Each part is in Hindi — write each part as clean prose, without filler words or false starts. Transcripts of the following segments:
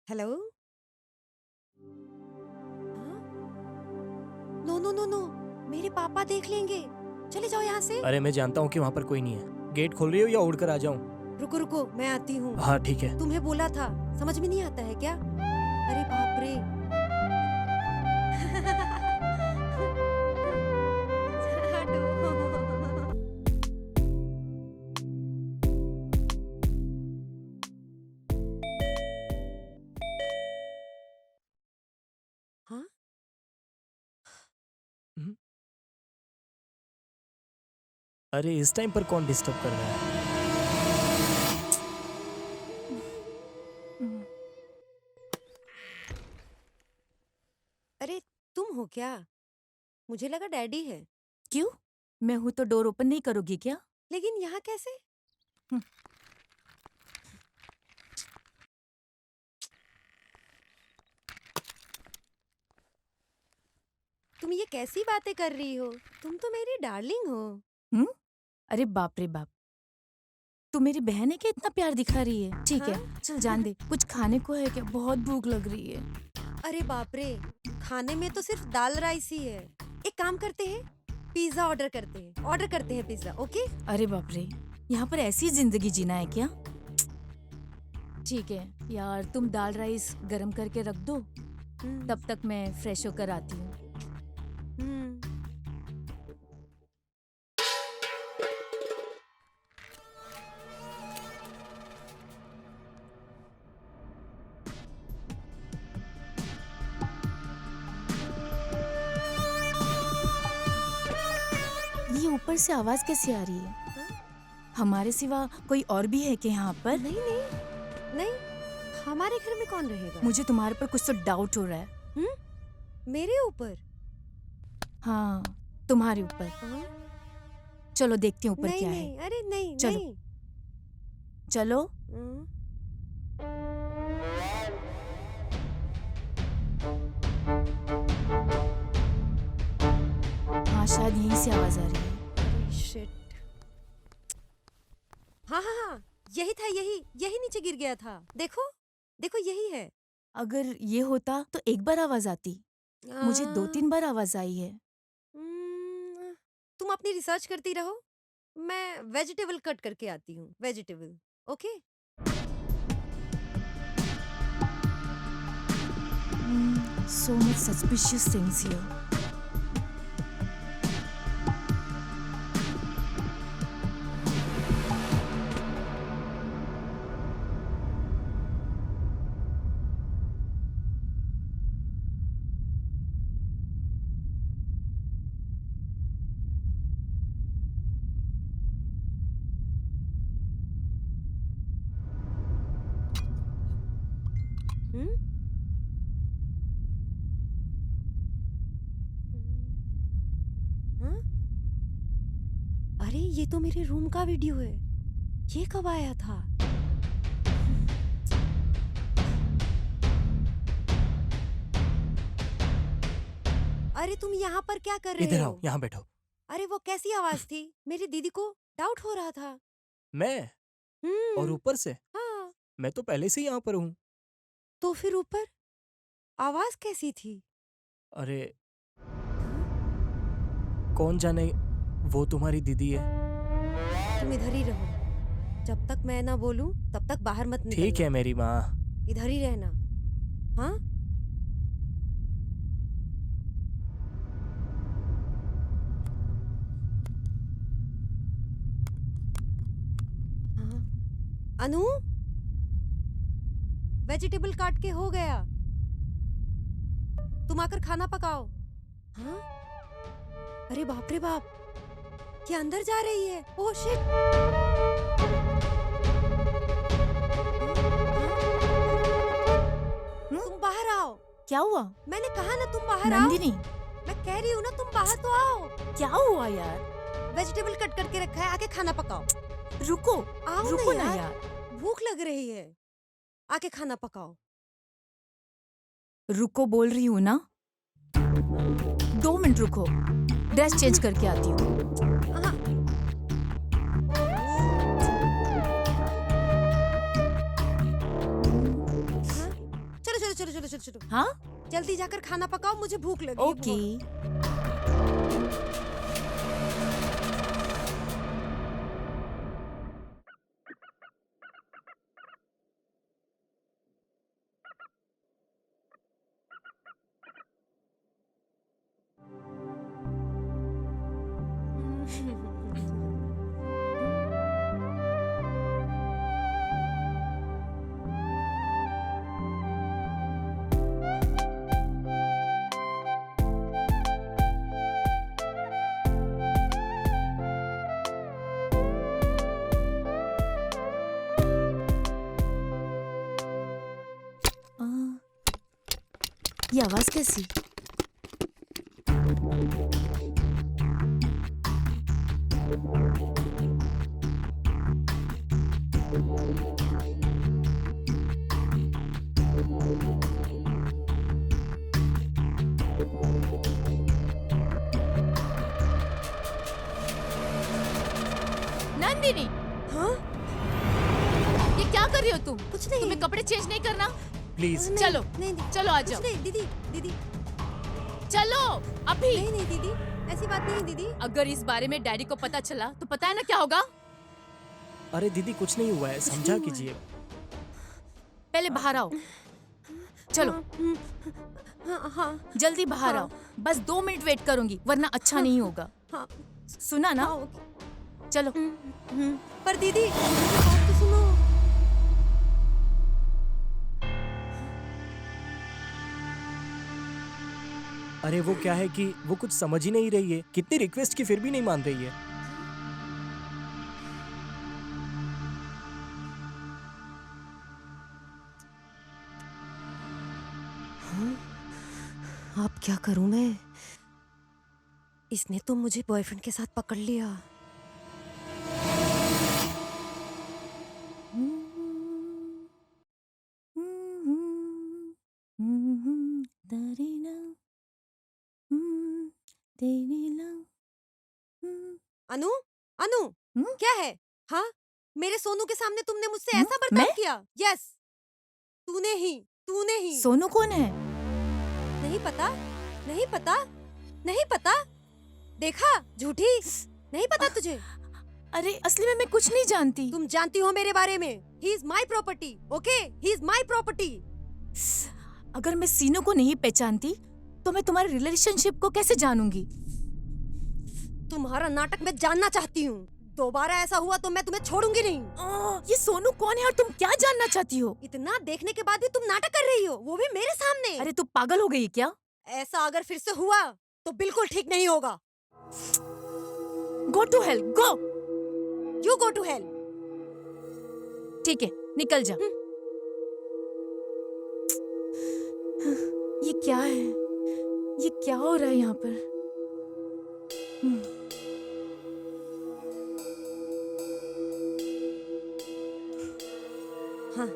हेलो। हाँ? नो नो नो नो, मेरे पापा देख लेंगे। चले जाओ यहाँ से। अरे मैं जानता हूँ कि वहाँ पर कोई नहीं है। गेट खोल रही हो या उड़कर आ जाऊँ? रुको रुको, मैं आती हूँ। हाँ ठीक है। तुम्हें बोला था, समझ में नहीं आता है क्या? अरे बाप रे। हटो। हाँ? हम्म, अरे इस टाइम पर कौन डिस्टर्ब कर रहा है? अरे तुम हो क्या? मुझे लगा डैडी है। क्यों? मैं हूं तो डोर ओपन नहीं करोगी क्या? लेकिन यहाँ कैसे? हम्म। तुम ये कैसी बातें कर रही हो? तुम तो मेरी डार्लिंग हो। हम्म? अरे बाप रे बाप, तू मेरी बहन है क्या इतना प्यार दिखा रही है? ठीक हाँ? है, चल जान दे। कुछ खाने को है क्या? बहुत भूख लग रही है। अरे बाप रे, खाने में तो सिर्फ दाल राइस ही है। एक काम करते हैं, पिज्जा ऑर्डर करते हैं पिज्जा। ओके? अरे बाप रे, यहाँ पर ऐसी जिंदगी जीना है क्या? ठीक है यार, तुम दाल राइस गरम करके रख दो, हम्म, तब तक मैं फ्रेश होकर आती हूँ। हम्म। ये ऊपर से आवाज कैसे आ रही है? हाँ? हमारे सिवा कोई और भी है क्या यहाँ पर? नहीं नहीं नहीं, हमारे घर में कौन रहेगा? मुझे तुम्हारे पर कुछ तो डाउट हो रहा है। मेरे ऊपर? हाँ, तुम्हारे ऊपर। हाँ? चलो देखती हूँ ऊपर नहीं क्या है। नहीं, अरे नहीं चलो। नहीं। चलो। हम्म, हाँ, शायद यहीं से आवाज आ रही है। अरे शिट। हाँ हाँ हाँ, यही था, यही यही नीचे गिर गया था। देखो देखो, यही है। अगर ये होता तो एक बार आवाज आती। मुझे आ, 2-3 बार आवाज आई है। तुम अपनी रिसर्च करती रहो, मैं वेजिटेबल कट करके आती हूँ। Vegetable. Okay? So much suspicious things here. हम्म? हाँ? अरे ये तो मेरे रूम का वीडियो है। ये कब आया था? अरे तुम यहाँ पर क्या कर रहे इधर हो? आओ, यहाँ बैठो। अरे वो कैसी आवाज थी? मेरी दीदी को डाउट हो रहा था। मैं? और हम्म। ऊपर से? हाँ, मैं तो पहले से ही यहाँ पर हूँ। तो फिर ऊपर आवाज कैसी थी? अरे हाँ? कौन जाने, वो तुम्हारी दीदी है। तुम इधर ही रहो, जब तक मैं ना बोलूं तब तक बाहर मत ठीक है निकलना। मेरी माँ। इधर ही रहना। हाँ? हाँ? अनु, वेजिटेबल काट के हो गया, तुम आकर खाना पकाओ। हाँ? अरे बाप रे बाप, ये अंदर जा रही है। Oh shit. तुम बाहर आओ। क्या हुआ? मैंने कहा ना तुम बाहर आओ। नंदिनी, मैं कह रही हूँ ना, तुम बाहर तो आओ। क्या हुआ यार? वेजिटेबल कट करके रखा है, आके खाना पकाओ। रुको, आओ रुको ना ना यार, यार। भूख लग रही है, आके खाना पकाओ। रुको बोल रही हूँ ना। 2 मिनट रुको, ड्रेस चेंज करके आती हूँ। हाँ। हाँ? चलो चलो चलो, हाँ जल्दी जाकर खाना पकाओ, मुझे भूख लगी है ओके। बहुत। आ, ये आवाज कैसी? नंदिनी, हाँ ये क्या कर रही हो तुम? कुछ नहीं। तुम्हें कपड़े चेंज नहीं करना? प्लीज। नहीं, चलो, नहीं दीदी, चलो आ कुछ जाओ। नहीं दीदी, दीदी चलो अभी। नहीं नहीं दीदी, ऐसी बात नहीं दीदी। अगर इस बारे में डैडी को पता चला तो पता है ना क्या होगा? अरे दीदी कुछ नहीं हुआ है, समझा नहीं हुआ कीजिए। पहले बाहर आओ, चलो हाँ हाँ जल्दी बाहर हाँ। आओ। बस 2 मिनट वेट करूंगी वरना अच्छा नहीं होगा। हाँ सुना ना? हाँ, ओके। चलो। पर दीदी मेरी बात तो सुनो। अरे वो क्या है कि वो कुछ समझ ही नहीं रही है, कितनी रिक्वेस्ट की फिर भी नहीं मान रही है। अब क्या करूं मैं? इसने तो मुझे बॉयफ्रेंड के साथ पकड़ लिया। अनु, अनु, क्या है? हाँ, मेरे सोनू के सामने तुमने मुझसे ऐसा बर्ताव मैं? किया? यस, तूने ही। सोनू कौन है? नहीं पता, नहीं पता, नहीं पता। देखा, झूठी। नहीं पता तुझे? अरे असली में मैं कुछ नहीं जानती। तुम जानती हो मेरे बारे में। He is my property, okay? He is my property. अगर मैं सीनू को नहीं पहचानती तो मैं तुम्हारे रिलेशनशिप को कैसे जानूंगी? तुम्हारा नाटक मैं जानना चाहती हूँ। दोबारा ऐसा हुआ तो मैं तुम्हें छोड़ूंगी नहीं। ये सोनू कौन है और तुम क्या जानना चाहती हो? इतना देखने के बाद भी तुम नाटक कर रही हो, वो भी मेरे सामने। अरे तू पागल हो गई क्या? ऐसा अगर फिर से हुआ तो बिल्कुल ठीक नहीं होगा। Go to hell, go. You go to hell. ठीक है, निकल जा। ये क्या है? ये क्या हो रहा है यहाँ पर? हाँ,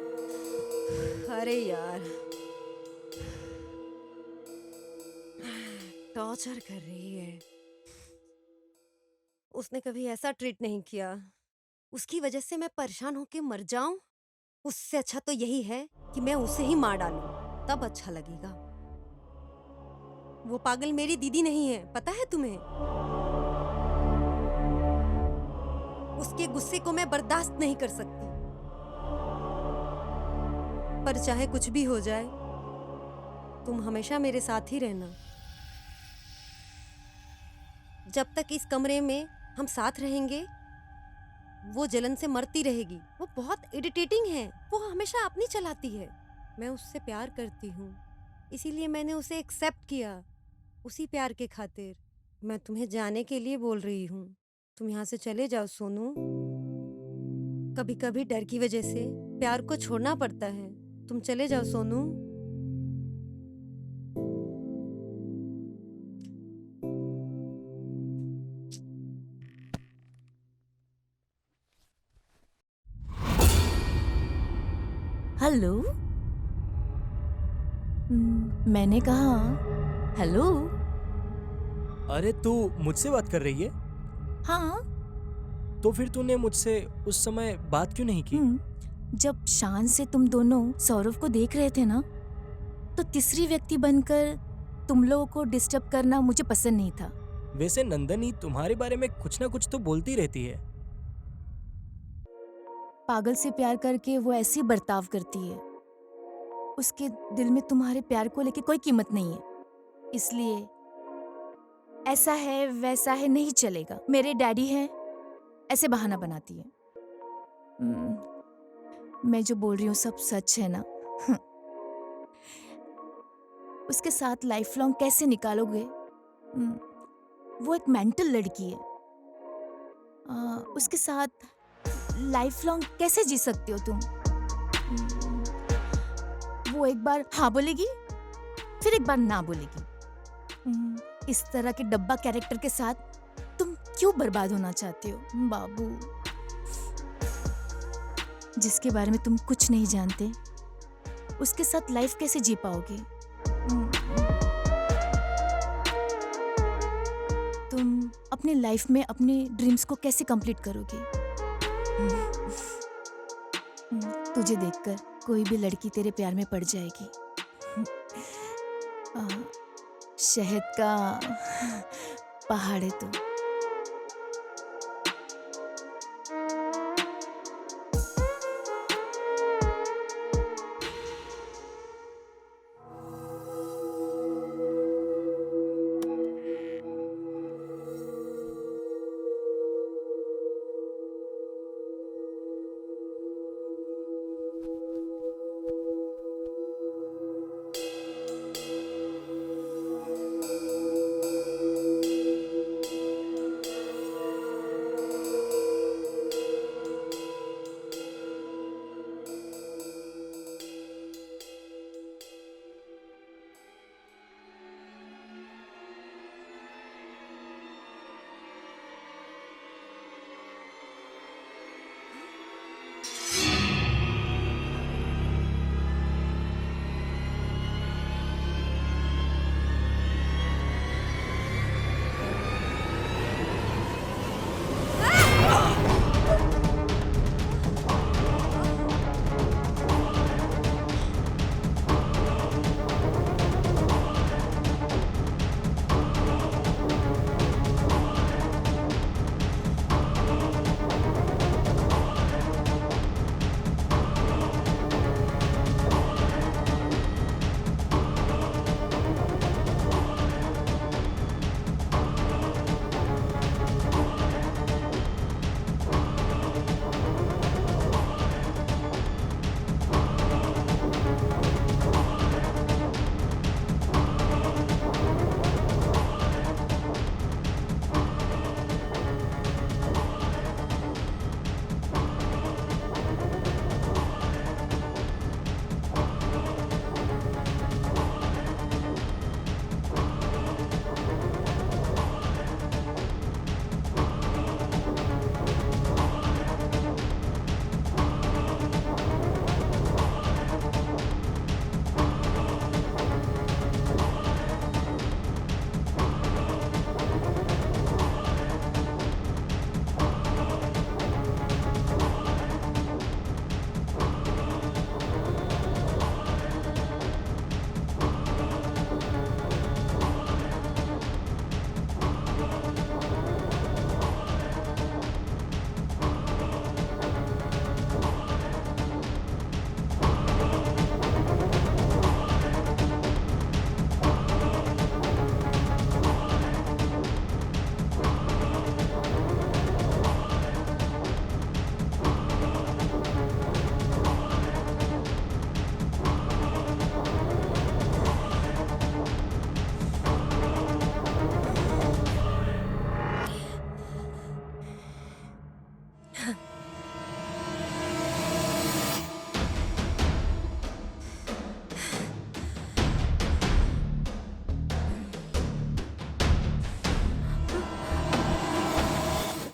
अरे यार, टॉर्चर कर रही है। उसने कभी ऐसा ट्रीट नहीं किया। उसकी वजह से मैं परेशान होके मर जाऊं? उससे अच्छा तो यही है कि मैं उसे ही मार डालूं, तब अच्छा लगेगा। वो पागल मेरी दीदी नहीं है, पता है तुम्हें? उसके गुस्से को मैं बर्दाश्त नहीं कर सकती। पर चाहे कुछ भी हो जाए, तुम हमेशा मेरे साथ ही रहना। जब तक इस कमरे में हम साथ रहेंगे, वो जलन से मरती रहेगी। वो बहुत इरिटेटिंग है, वो हमेशा अपनी चलाती है। मैं उससे प्यार करती हूँ, इसीलिए मैंने उसे एक्सेप्ट किया। उसी प्यार के खातिर मैं तुम्हें जाने के लिए बोल रही हूँ। तुम यहाँ से चले जाओ सोनू। कभी कभी डर की वजह से प्यार को छोड़ना पड़ता है। तुम चले जाओ सोनू। हेलो। मैंने कहा हेलो। अरे तू मुझसे बात कर रही है? हाँ। तो फिर तूने मुझसे उस समय बात क्यों नहीं की? जब शान से तुम दोनों सौरव को देख रहे थे ना, तो तीसरी व्यक्ति बनकर तुम लोगों को डिस्टर्ब करना मुझे पसंद नहीं था। वैसे नंदनी तुम्हारे बारे में कुछ ना कुछ तो बोलती रहती है। पागल से प्यार करके वो ऐसी बर्ताव करती है। उसके दिल में तुम्हारे प्यार को लेके कोई कीमत नहीं है, इसलिए ऐसा है वैसा है नहीं चलेगा। मेरे डैडी हैं, ऐसे बहाना बनाती है। मैं जो बोल रही हूँ सब सच है ना? उसके साथ लाइफ लॉन्ग कैसे निकालोगे? वो एक मेंटल लड़की है। उसके साथ लाइफ लॉन्ग कैसे जी सकते हो तुम? वो एक बार हाँ बोलेगी, फिर एक बार ना बोलेगी। इस तरह के डब्बा कैरेक्टर के साथ तुम क्यों बर्बाद होना चाहते हो बाबू? जिसके बारे में तुम कुछ नहीं जानते, उसके साथ लाइफ कैसे जी पाओगे? तुम अपने लाइफ में अपने ड्रीम्स को कैसे कंप्लीट करोगे? तुझे देखकर कोई भी लड़की तेरे प्यार में पड़ जाएगी। शहद का पहाड़ है तू।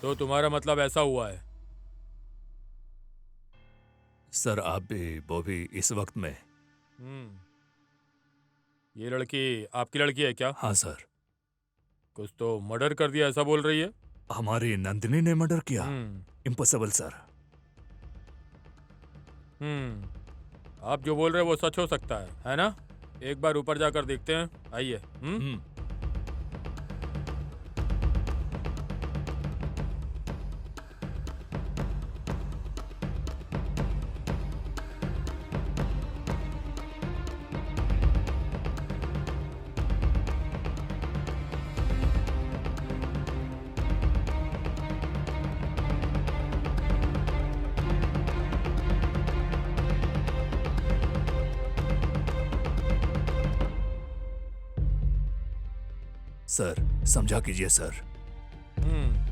तो तुम्हारा मतलब ऐसा हुआ है? सर आप भी वो भी इस वक्त में? ये लड़की आपकी लड़की है क्या? हाँ सर। कुछ तो मर्डर कर दिया ऐसा बोल रही है। हमारी नंदिनी ने मर्डर किया? Impossible sir. आप जो बोल रहे हो वो सच हो सकता है ना? एक बार ऊपर जाकर देखते हैं, आइए। हम्म। सर समझा कीजिए सर। हम्म।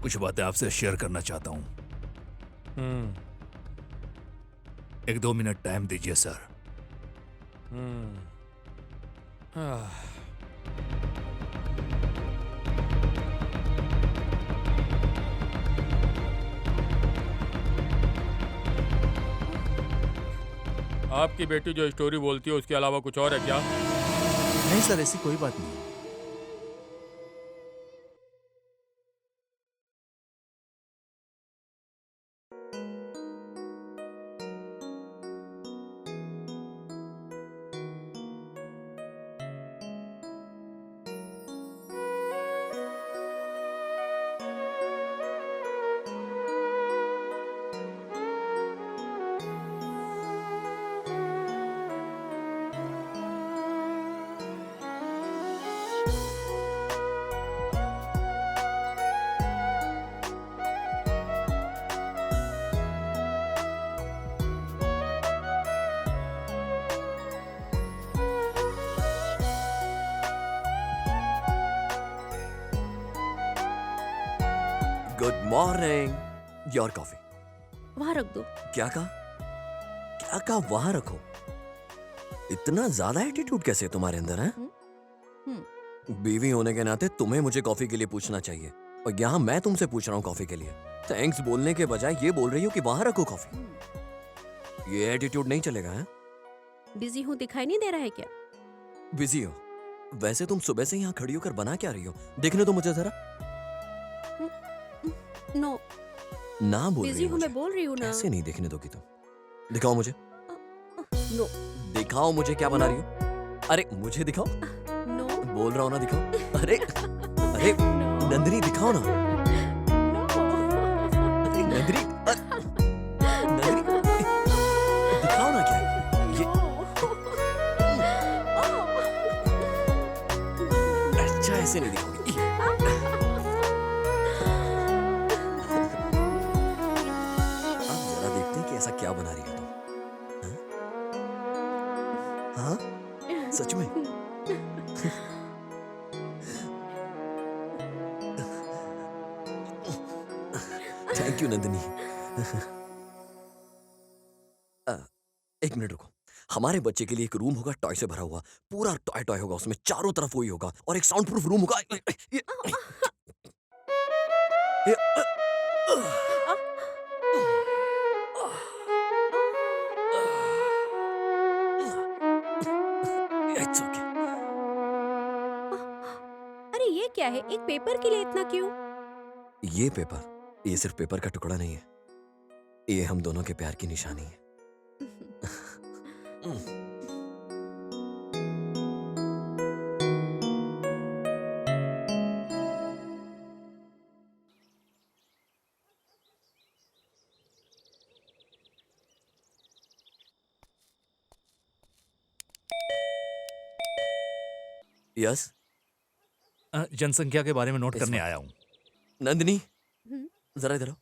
कुछ बातें आपसे शेयर करना चाहता हूँ। हम्म। 1-2 मिनट टाइम दीजिए सर। हम्म। आह, आपकी बेटी जो स्टोरी बोलती है उसके अलावा कुछ और है क्या? नहीं सर, ऐसी कोई बात नहीं। Good morning. Your coffee. वहां रख दो। क्या कहा? क्या कहा? वहां रखो? इतना ज्यादा एटीट्यूड कैसे तुम्हारे अंदर है? बीवी होने के नाते तुम्हें मुझे कॉफी के लिए पूछना चाहिए, और यहाँ मैं तुमसे पूछ रहा हूँ कॉफी के लिए। थैंक्स बोलने के बजाय ये बोल रही हो कि वहां रखो कॉफी। ये एटीट्यूड नहीं चलेगा है? बिजी हूँ दिखाई नहीं दे रहा है क्या? बिजी हो? वैसे तुम सुबह से यहाँ खड़ी होकर बना क्या रही हो? देखने तो मुझे जरा। नो, ना बोल बिजी रही हूँ, मुझे। मैं बोल रही हूँ ना। कैसे नहीं देखने दोगी तुम? दिखाओ मुझे। नो दिखाओ मुझे क्या बना रही हो। अरे मुझे दिखाओ। नो बोल रहा हूँ ना, दिखाओ। अरे अरे नो नंदिनी दिखाओ ना। नो अरे नंदिनी, नंदिनी दिखाओ ना। क्या ये? अच्छा ऐसे नहीं दिखाओगी। अब जरा देखते हैं कि ऐसा क्या बना रही हो तुम। हाँ? हाँ? सच में? Thank you Nandini. एक मिनट रुको। हमारे बच्चे के लिए एक रूम होगा टॉय से भरा हुआ, पूरा टॉय टॉय होगा, उसमें चारों तरफ वही होगा, और एक साउंड प्रूफ रूम होगा। It's okay. अरे ये क्या है? एक पेपर के लिए इतना क्यों? ये पेपर, ये सिर्फ पेपर का टुकड़ा नहीं है, ये हम दोनों के प्यार की निशानी है। यस जनसंख्या के बारे में नोट इस करने वक्त। आया हूँ। नंदिनी, हम्म, जरा इधर आओ।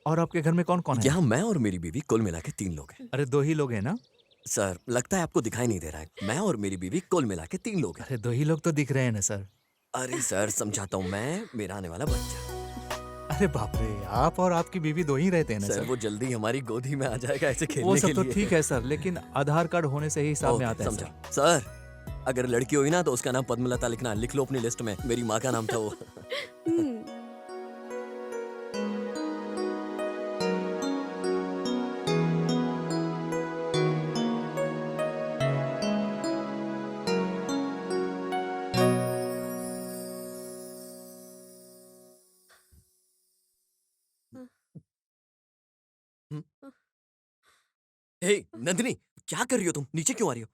और आपके घर में कौन कौन है? यहाँ मैं और मेरी बीवी कुल मिला के 3 लोग हैं। अरे 2 ही लोग हैं ना? सर लगता है आपको दिखाई नहीं दे रहा है, मैं और मेरी बीवी कुल मिला के 3 लोग हैं। अरे 2 ही लोग तो दिख रहे हैं ना सर। अरे सर समझाता हूँ, मैं, मेरा आने वाला बच्चा। अरे बाप रे, आप और आपकी बीवी 2 ही रहते हैं ना सर सर? वो जल्दी हमारी गोदी में आ जाएगा ऐसे वो खेलने सब के तो लिए। ठीक है सर, लेकिन आधार कार्ड होने से ही हिसाब में ओके, आता है समझा। सर। सर अगर लड़की हुई ना तो उसका नाम पद्मलता लिखना, लिख लो अपनी लिस्ट में। मेरी माँ का नाम था वो। हम्म, हे नंदिनी, क्या कर रही हो तुम? नीचे क्यों आ रही हो?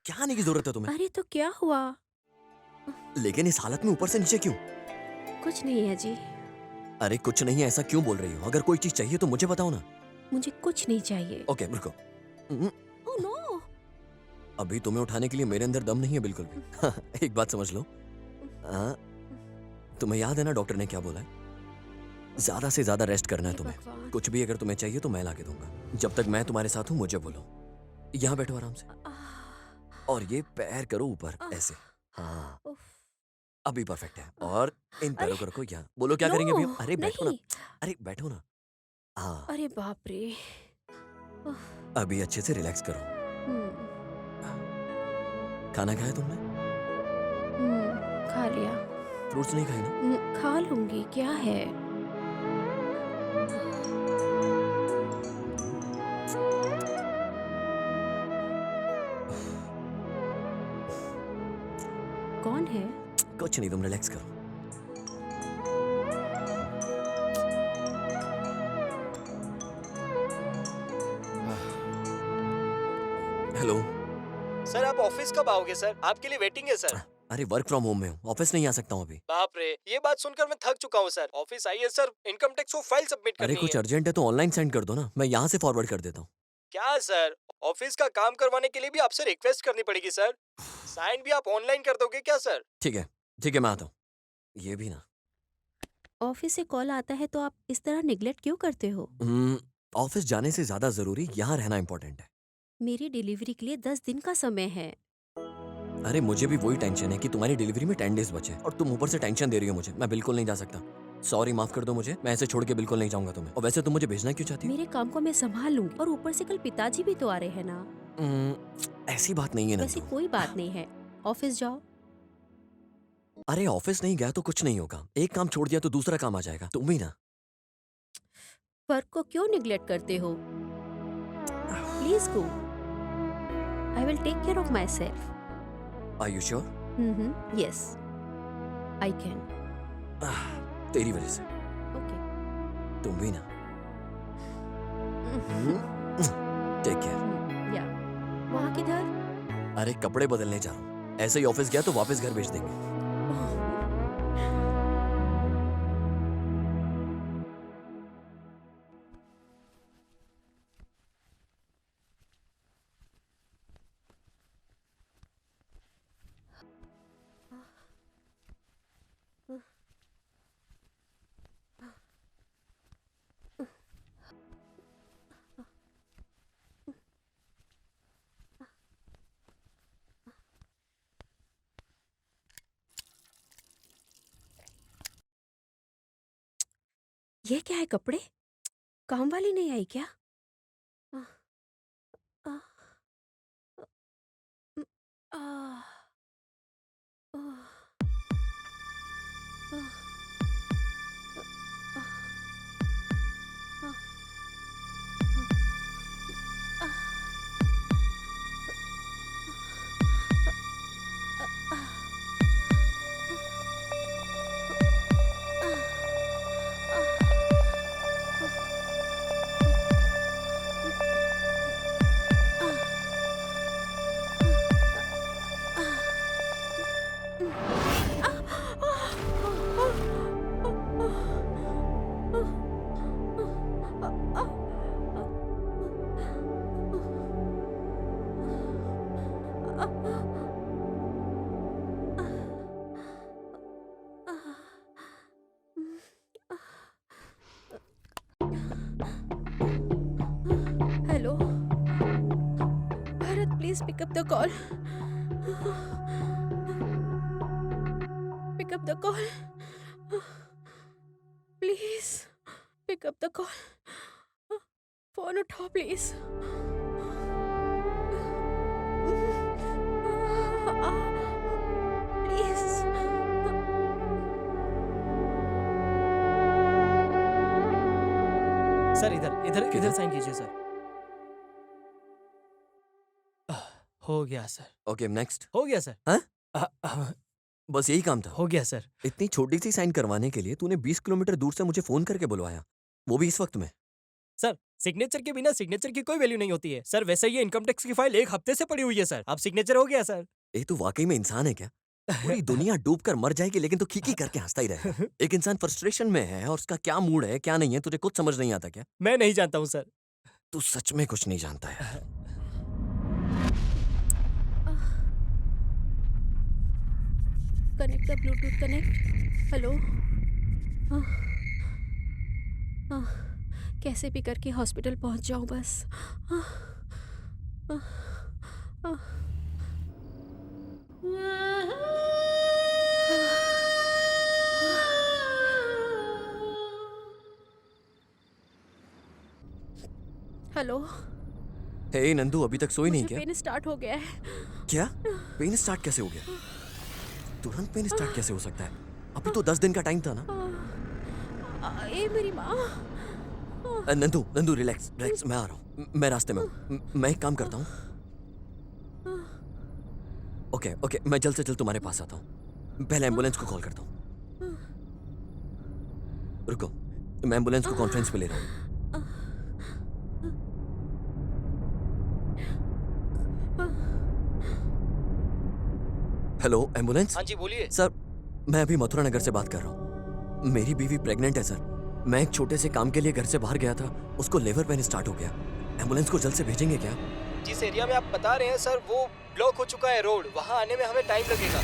क्या आने की जरूरत है तुम्हें? अरे तो क्या हुआ? लेकिन इस हालत में ऊपर से नीचे क्यों? कुछ नहीं है जी, अरे कुछ नहीं है, ऐसा क्यों बोल रही हो? अगर कोई चीज चाहिए तो मुझे बताओ ना। मुझे कुछ नहीं चाहिए। ओके रुको। Oh no. अभी तुम्हें उठाने के लिए मेरे अंदर दम नहीं है बिल्कुल भी। एक बात समझ लो। हाँ, तुम्हें याद है ना डॉक्टर ने क्या बोला है? ज्यादा से ज्यादा रेस्ट करना है हे तुम्हें। भगवान। कुछ भी अगर तुम्हें चाहिए तो मैं ला के दूंगा। जब तक मैं तुम्हारे साथ हूँ मुझे बोलो। यहाँ बैठो आराम से और ये पैर करो ऊपर ऐसे। हाँ, उफ, अभी परफेक्ट है। और इन पैरों अरे, को रखो यहाँ। बोलो क्या करेंगे अभी हम? नो, अरे बैठो ना। नहीं। अरे बैठो ना। हाँ, अरे बाप रे। अभी अच्छे से रिलैक्स करो। हम्म, खाना खाया तुमने? खा लिया। फ्रूट्स नहीं खाए ना? खा लूंगी, क्या है? कौन है? कुछ नहीं, तुम रिलैक्स करो। हेलो। सर आप ऑफिस कब आओगे सर? आपके लिए वेटिंग है सर। अरे वर्क फ्रॉम होम में हूँ, ऑफिस नहीं आ सकता हूँ अभी। बाप रे, ये बात सुनकर मैं थक चुका हूँ सर। ऑफिस आइए सर, इनकम टैक्स को फाइल सबमिट अरे करनी कुछ है। अर्जेंट है तो ऑनलाइन सेंड कर दो ना, मैं यहाँ से फॉरवर्ड कर देता हूँ। क्या सर, ऑफिस का काम करवाने के लिए भी आपसे रिक्वेस्ट करनी पड़ेगी सर। साइन भी आप ऑनलाइन कर दोगे क्या सर? ठीक है मैं आता हूँ। ये भी ना। ऑफिस से कॉल आता है तो आप इस तरह निगलेक्ट क्यों करते हो? ऑफिस जाने से ज्यादा जरूरी यहाँ रहना इम्पोर्टेंट है। मेरी डिलीवरी के लिए 10 दिन का समय है। अरे मुझे भी वही टेंशन है कि तुम्हारी डिलीवरी में 10 डेज बचे और तुम ऊपर से टेंशन दे रही हो मुझे। मैं बिल्कुल नहीं जा सकता। सॉरी, माफ कर दो मुझे। मैं ऐसे छोड़ के बिल्कुल नहीं जाऊंगा तुम्हें। और वैसे तुम मुझे भेजना क्यों चाहती हो? मेरे काम को मैं संभाल लूंगी और ऊपर से कल पिताजी भी तो आ रहे हैं ना। ऐसी बात नहीं है ना। वैसे कोई बात नहीं है, ऑफिस जाओ। अरे ऑफिस नहीं गया तो कुछ नहीं होगा। एक काम छोड़ दिया तो दूसरा काम आ जाएगा। तुम भी ना। वर्क को क्यों निगलेक्ट करते हो? Please go, I will take care of myself. Are you sure? Yes, I can. तेरी वजह से। ओके। तुम भी ना। Take care. या वहाँ किधर? अरे कपड़े बदलने जा रहा हूँ। ऐसे ही ऑफिस गया तो वापस घर भेज देंगे। ये क्या है? कपड़े? काम वाली नहीं आई क्या? आह, आह, आह, आह, आह, hello Bharat, please pick up the call. Pick up the call, please pick up the call. Phone उठाओ प्लीज। प्लीज। सर इधर इधर किधर? इधर साइन कीजिए सर। हो गया सर, ओके नेक्स्ट। हो गया सर। हाँ? हाँ, बस यही काम था। हो गया सर। इतनी छोटी सी साइन करवाने के लिए तूने 20 किलोमीटर दूर से मुझे फोन करके बुलवाया, वो भी इस वक्त में। सर सिग्नेचर के बिना सिग्नेचर की कोई वैल्यू नहीं होती है सर। वैसे ये इनकम टैक्स की फाइल 1 हफ्ते से पड़ी हुई है सर। अब सिग्नेचर हो गया सर। ये तो वाकई में इंसान है क्या? पूरी दुनिया डूब कर मर जाएगी लेकिन तू खीखी करके हंसता ही रहेगा। एक इंसान फ्रस्ट्रेशन में है और उसका क्या मूड है क्या नहीं है तुझे कुछ समझ नहीं आता क्या? मैं नहीं जानता हूँ सर। तू सच में कुछ नहीं जानता है। Connect the Bluetooth connect. Hello. कैसे भी करके हॉस्पिटल पहुंच जाऊं बस। हेलो। हे नंदू अभी तक सोई नहीं मुझे क्या? पेन स्टार्ट हो गया है। क्या? पेन स्टार्ट कैसे हो गया? तुरंत पेन स्टार्ट कैसे हो सकता है? अभी तो 10 दिन का टाइम था ना। ये मेरी माँ। नंदू नंदू रिलैक्स रिलैक्स, मैं आ रहा हूँ। मैं रास्ते में हूँ। मैं एक काम करता हूँ। ओके ओके, मैं जल्द से जल्द तुम्हारे पास आता हूँ। पहले एम्बुलेंस को कॉल करता हूँ। रुको, मैं एम्बुलेंस को कॉन्फ्रेंस पे ले रहा हूँ। Hello ambulance. हाँ जी बोलिए। सर मैं अभी मथुरा नगर से बात कर रहा हूँ। मेरी बीवी प्रेग्नेंट है सर। मैं एक छोटे से काम के लिए घर से बाहर गया था, उसको लेबर पेन स्टार्ट हो गया। एम्बुलेंस को जल्द से भेजेंगे क्या? जिस एरिया में आप बता रहे हैं सर वो ब्लॉक हो चुका है रोड। वहाँ आने में हमें टाइम लगेगा।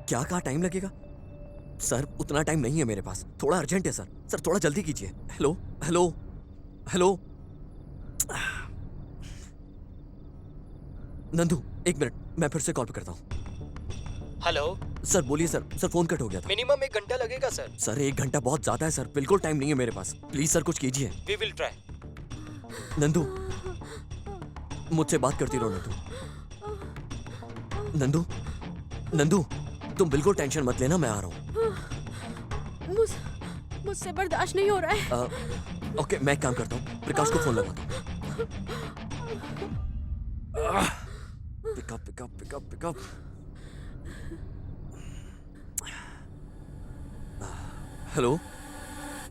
क्या कहा टाइम लगेगा? सर उतना टाइम नहीं है मेरे पास, थोड़ा अर्जेंट है सर। सर थोड़ा जल्दी कीजिए। हेलो हेलो हेलो नंदू एक मिनट, मैं फिर से कॉल करता हूँ। हेलो सर बोलिए सर। सर फोन कट हो गया था। मिनिमम 1 घंटा लगेगा सर। सर 1 घंटा बहुत ज्यादा है सर, बिल्कुल टाइम नहीं है मेरे पास। प्लीज सर कुछ कीजिए। We will try. नंदू मुझसे बात करती रहो नंदू। नंदू नंदू तुम बिल्कुल टेंशन मत लेना, मैं आ रहा हूँ। मुझसे बर्दाश्त नहीं हो रहा है। ओके मैं एक काम करता हूँ, प्रकाश को फोन लगाता हूँ। Pick up pick up pick up pick up. Hello,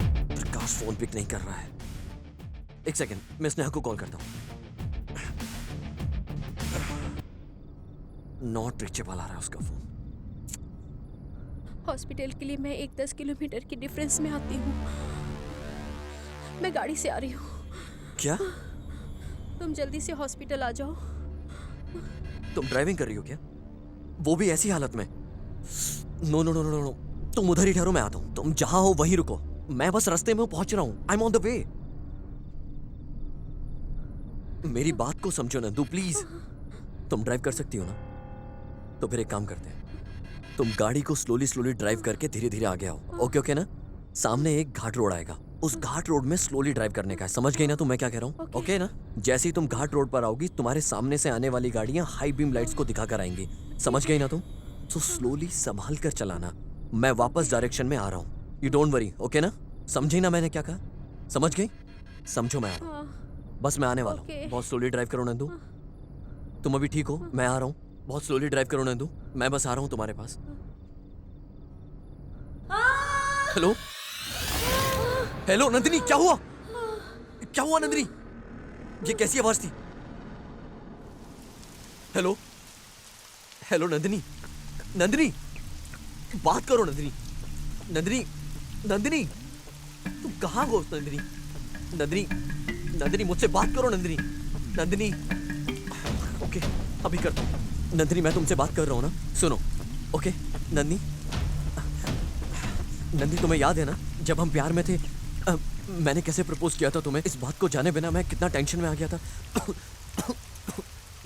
Prakash phone pick नहीं कर रहा है। एक सेकंड, मैं स्नेहा को कॉल करता हूँ। नॉट रीचेबल आ रहा है उसका फोन। हॉस्पिटल के लिए मैं 10 किलोमीटर की डिफरेंस में आती हूँ। मैं गाड़ी से आ रही हूँ। क्या? तुम जल्दी से हॉस्पिटल आ जाओ। तुम ड्राइविंग कर रही हो क्या? वो भी ऐसी हालत में? No no no no no, तुम उधर ही ठहरो, मैं आता हूँ। तुम जहां हो वहीं रुको, मैं बस रास्ते में पहुंच रहा हूँ। I am on the way. मेरी बात को समझो नंदू प्लीज। तुम ड्राइव कर सकती हो ना? तो फिर एक काम करते हैं, तुम गाड़ी को स्लोली स्लोली ड्राइव करके धीरे धीरे आगे आओ। ओके ओके ना? सामने एक घाट रोड आएगा, उस घाट रोड में स्लोली ड्राइव करने का है। समझ गई ना तुम मैं क्या कह रहा हूँ? ओके ना? जैसे ही तुम घाट रोड पर आओगी, तुम्हारे सामने से आने वाली गाड़ियां हाई बीम लाइट्स को दिखाकर आएंगी। समझ गई ना तुम? तो स्लोली संभाल कर चलाना। मैं वापस डायरेक्शन में आ रहा हूँ। यू डोंट वरी, ओके ना? समझी ना मैंने क्या कहा? समझ गई? समझो मैं आ रहा हूँ, बस मैं आने वाला हूँ। बहुत स्लोली ड्राइव करो नंदू। तुम अभी ठीक हो? मैं आ रहा हूँ। बहुत स्लोली ड्राइव करो नंदू, मैं बस आ रहा हूँ तुम्हारे पास। हेलो हेलो नंदिनी, क्या हुआ? क्या हुआ नंदिनी? ये कैसी आवाज थी? हेलो हेलो नंदिनी, नंदिनी बात करो नंदिनी। नंदिनी नंदिनी तुम कहाँ हो नंदिनी? नंदिनी नंदिनी मुझसे बात करो नंदिनी। नंदिनी ओके अभी करता हूँ। नंदिनी मैं तुमसे बात कर रहा हूँ ना, सुनो। ओके नंदिनी, नंदी तुम्हें याद है ना जब हम प्यार में थे, मैंने कैसे प्रपोज किया था तुम्हें? इस बात को जाने बिना मैं कितना टेंशन में आ गया था।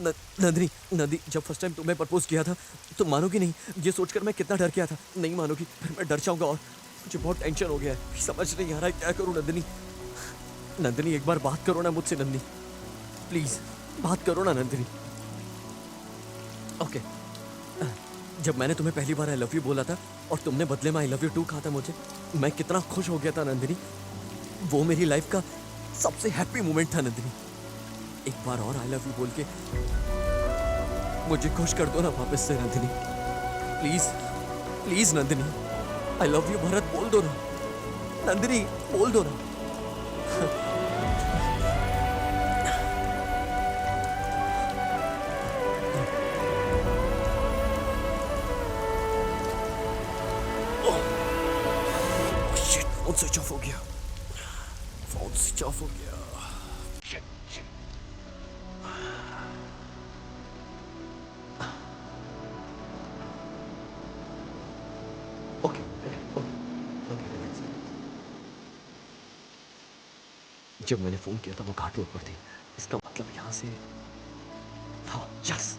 नंदिनी नंदी, जब फर्स्ट टाइम तुम्हें प्रपोज किया था तुम मानोगी नहीं, ये सोचकर मैं कितना डर गया था। नहीं मानोगी, फिर मैं डर जाऊंगा और मुझे बहुत टेंशन हो गया है। समझ नहीं आ रहा है क्या करूं नंदिनी। नंदिनी एक बार बात करो ना मुझसे नंदिनी, प्लीज बात करो ना नंदिनी। ओके जब मैंने तुम्हें पहली बार आई लव यू बोला था और तुमने बदले में आई लव यू टू कहा था मुझे, मैं कितना खुश हो गया था नंदिनी। वो मेरी लाइफ का सबसे हैप्पी मोमेंट था नंदिनी। एक बार और आई लव यू बोल के मुझे खुश कर दो ना वापस से Nandini, please please Nandini. I love you Bharat बोल दो ना नंदिनी, बोल दो ना। फोन स्विच ऑफ हो गया, फोन स्विच ऑफ हो गया। ओके जब मैंने फोन किया था वो घाट रोड पर थी, इसका मतलब यहाँ से हाँ, यस।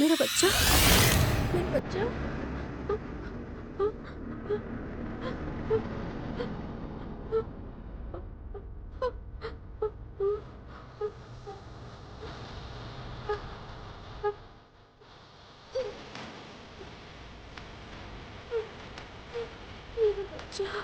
मेरा बच्चा, मेरा बच्चा। मेरा बच्चा।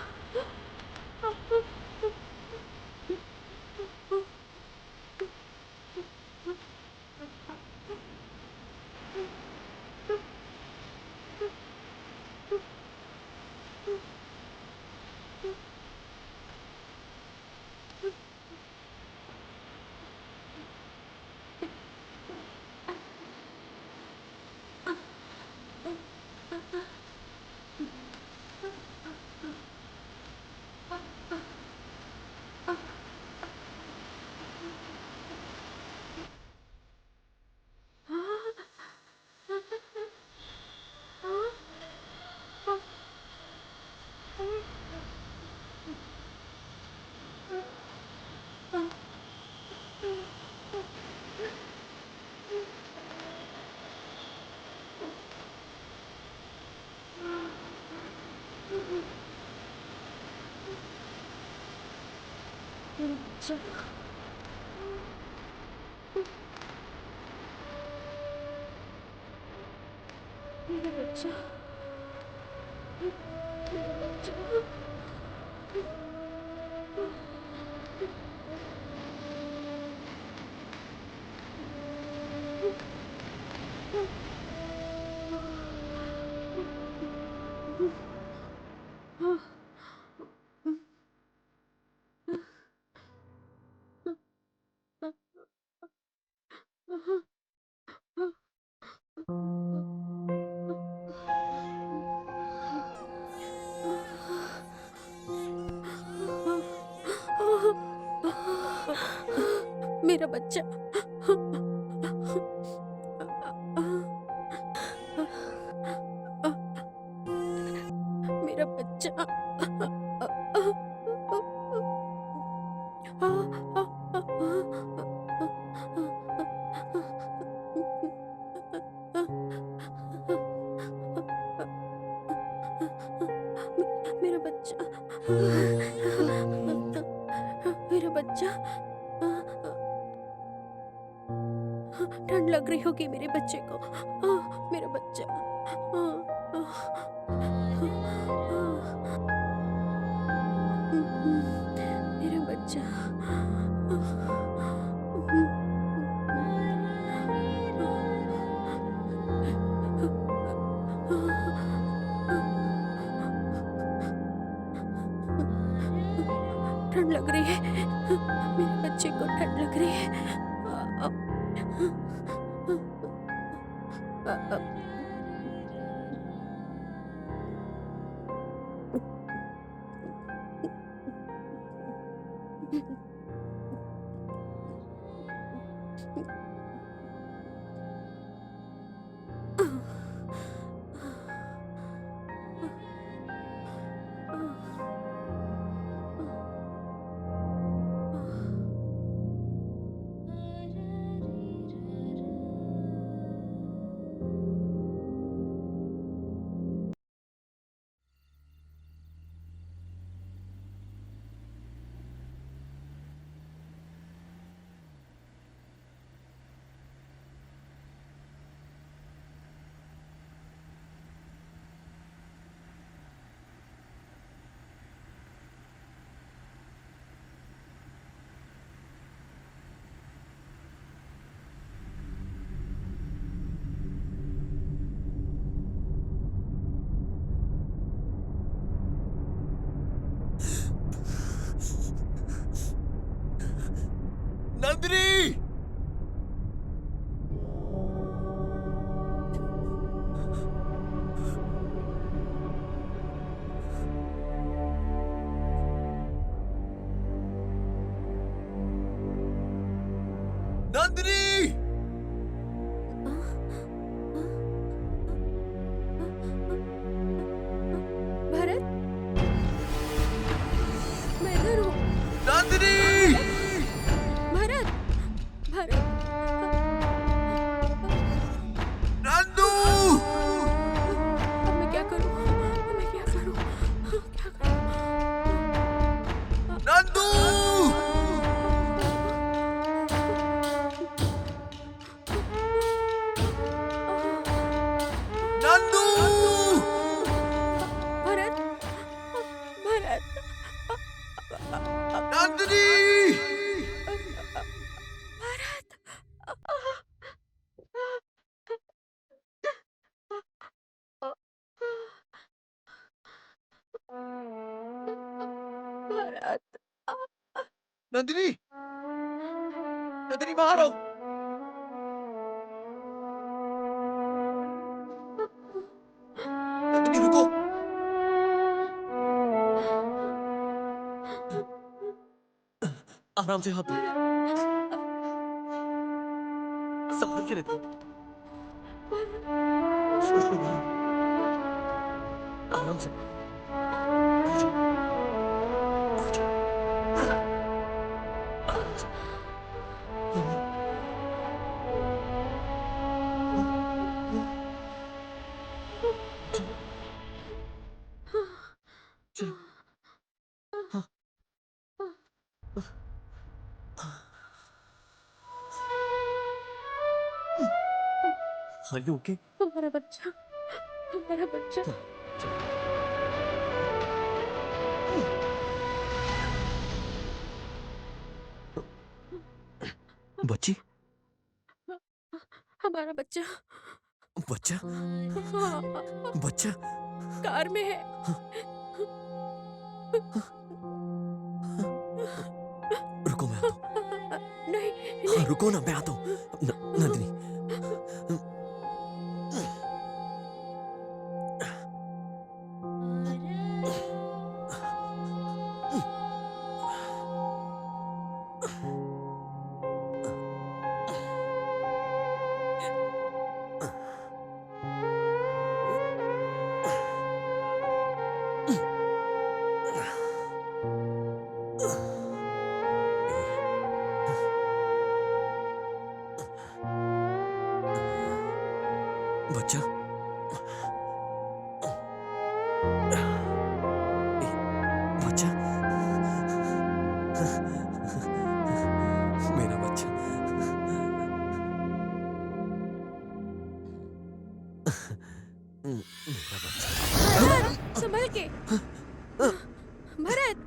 बच्चा मेरा बच्चा मेरा बच्चा मेरा बच्चा मेरा बच्चा मेरा बच्चा मेरा बच्चा ठंड लग रही होगी मेरे बच्चे को मेरा बच्चा मेरा बच्चा ठंड लग रही है मेरे बच्चे को ठंड लग रही है नंदिनी नंदिनी भरत मैं इधर हूँ नंदिनी भरत भरत नंदू अब मैं क्या करूँ मैं क्या करूँ क्या करूँ नंदू नंदू भरत भरत नंदिनी भरत भरत नंदिनी नंदिनी बाहर आओ नंदिनी रुको आराम से हाथ संभल के रहती आराम से Are you okay? हमारा बच्चा, हमारा बच्चा। बच्ची? हमारा बच्चा। बच्चा? हाँ, बच्चा? कार में है। रुको मैं आता हूँ। नहीं, हाँ नहीं। रुको ना, मैं आता हूँ। नंदिनी। बच्चा? बच्चा? मेरा बच्चा। मेरा बच्चा। भरत, संभल के। भरत।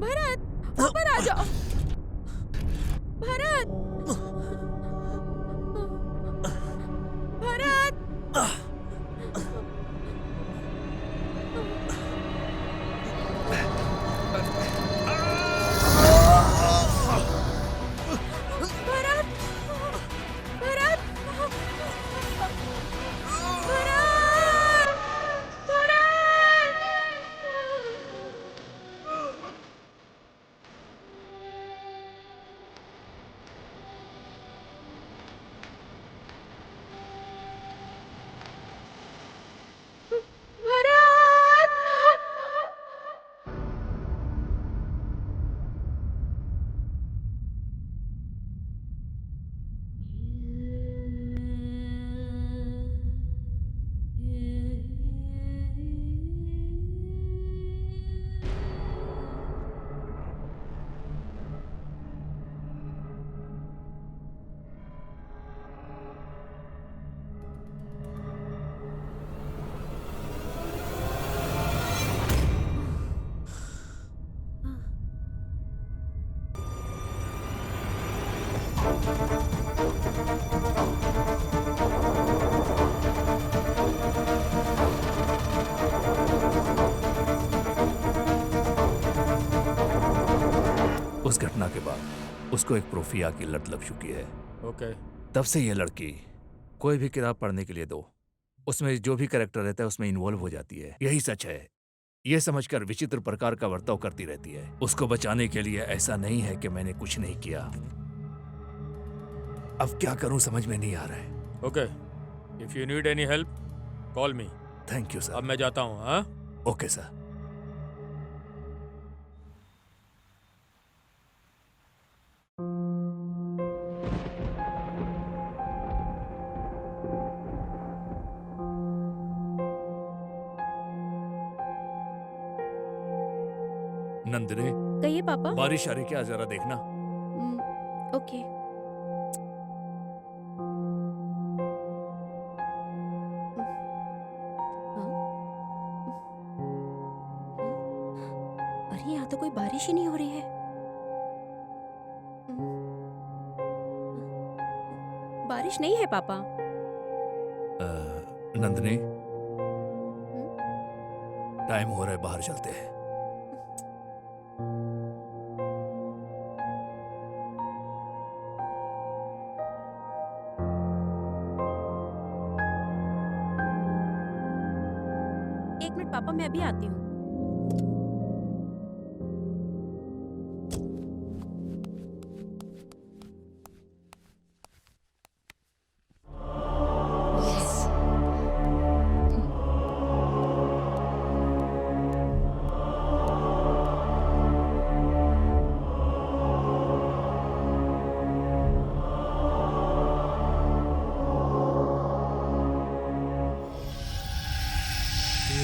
भरत, ऊपर आ जाओ। भरत। भरत। भरत। भरत। उस घटना के बाद उसको एक प्रोफिया की लत लग चुकी है। ओके। तब से ये लड़की कोई भी किताब पढ़ने के लिए दो, उसमें जो भी कैरेक्टर रहता है उसमें इन्वॉल्व हो जाती है। यही सच है। ये समझकर विचित्र प्रकार का बर्ताव करती रहती है। उसको बचाने के लिए ऐसा नहीं है कि मैंने कुछ नहीं किया। अब क्या करूं समझ में नहीं आ रहा है। Okay, if you need any help call me. Thank you sir. अब मैं जाता हूँ। हाँ, ओके सर। नंदिनी, कहिए पापा। बारिश आ रही क्या, जरा देखना। ओके। अरे यहाँ तो कोई बारिश ही नहीं हो रही है। बारिश नहीं है पापा। नंदिनी, टाइम हो रहा है, बाहर चलते हैं। एक मिनट पापा, मैं अभी आती हूँ।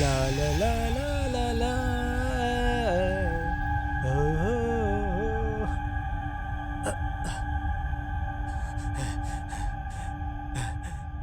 ला ला ला ला ला ला ओ, ओ, ओ।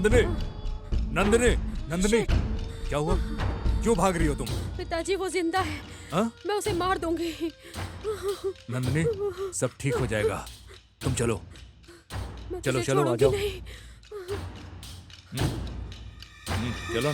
नंदिनी, नंदिनी, नंदिनी, क्या हुआ? क्यों भाग रही हो तुम? पिताजी वो जिंदा है। हाँ? मैं उसे मार दूंगी। नंदिनी, सब ठीक हो जाएगा। तुम चलो, मैं चलो, तुझे चलो, आ छोड़ूंगी जाओ। नहीं। चलो।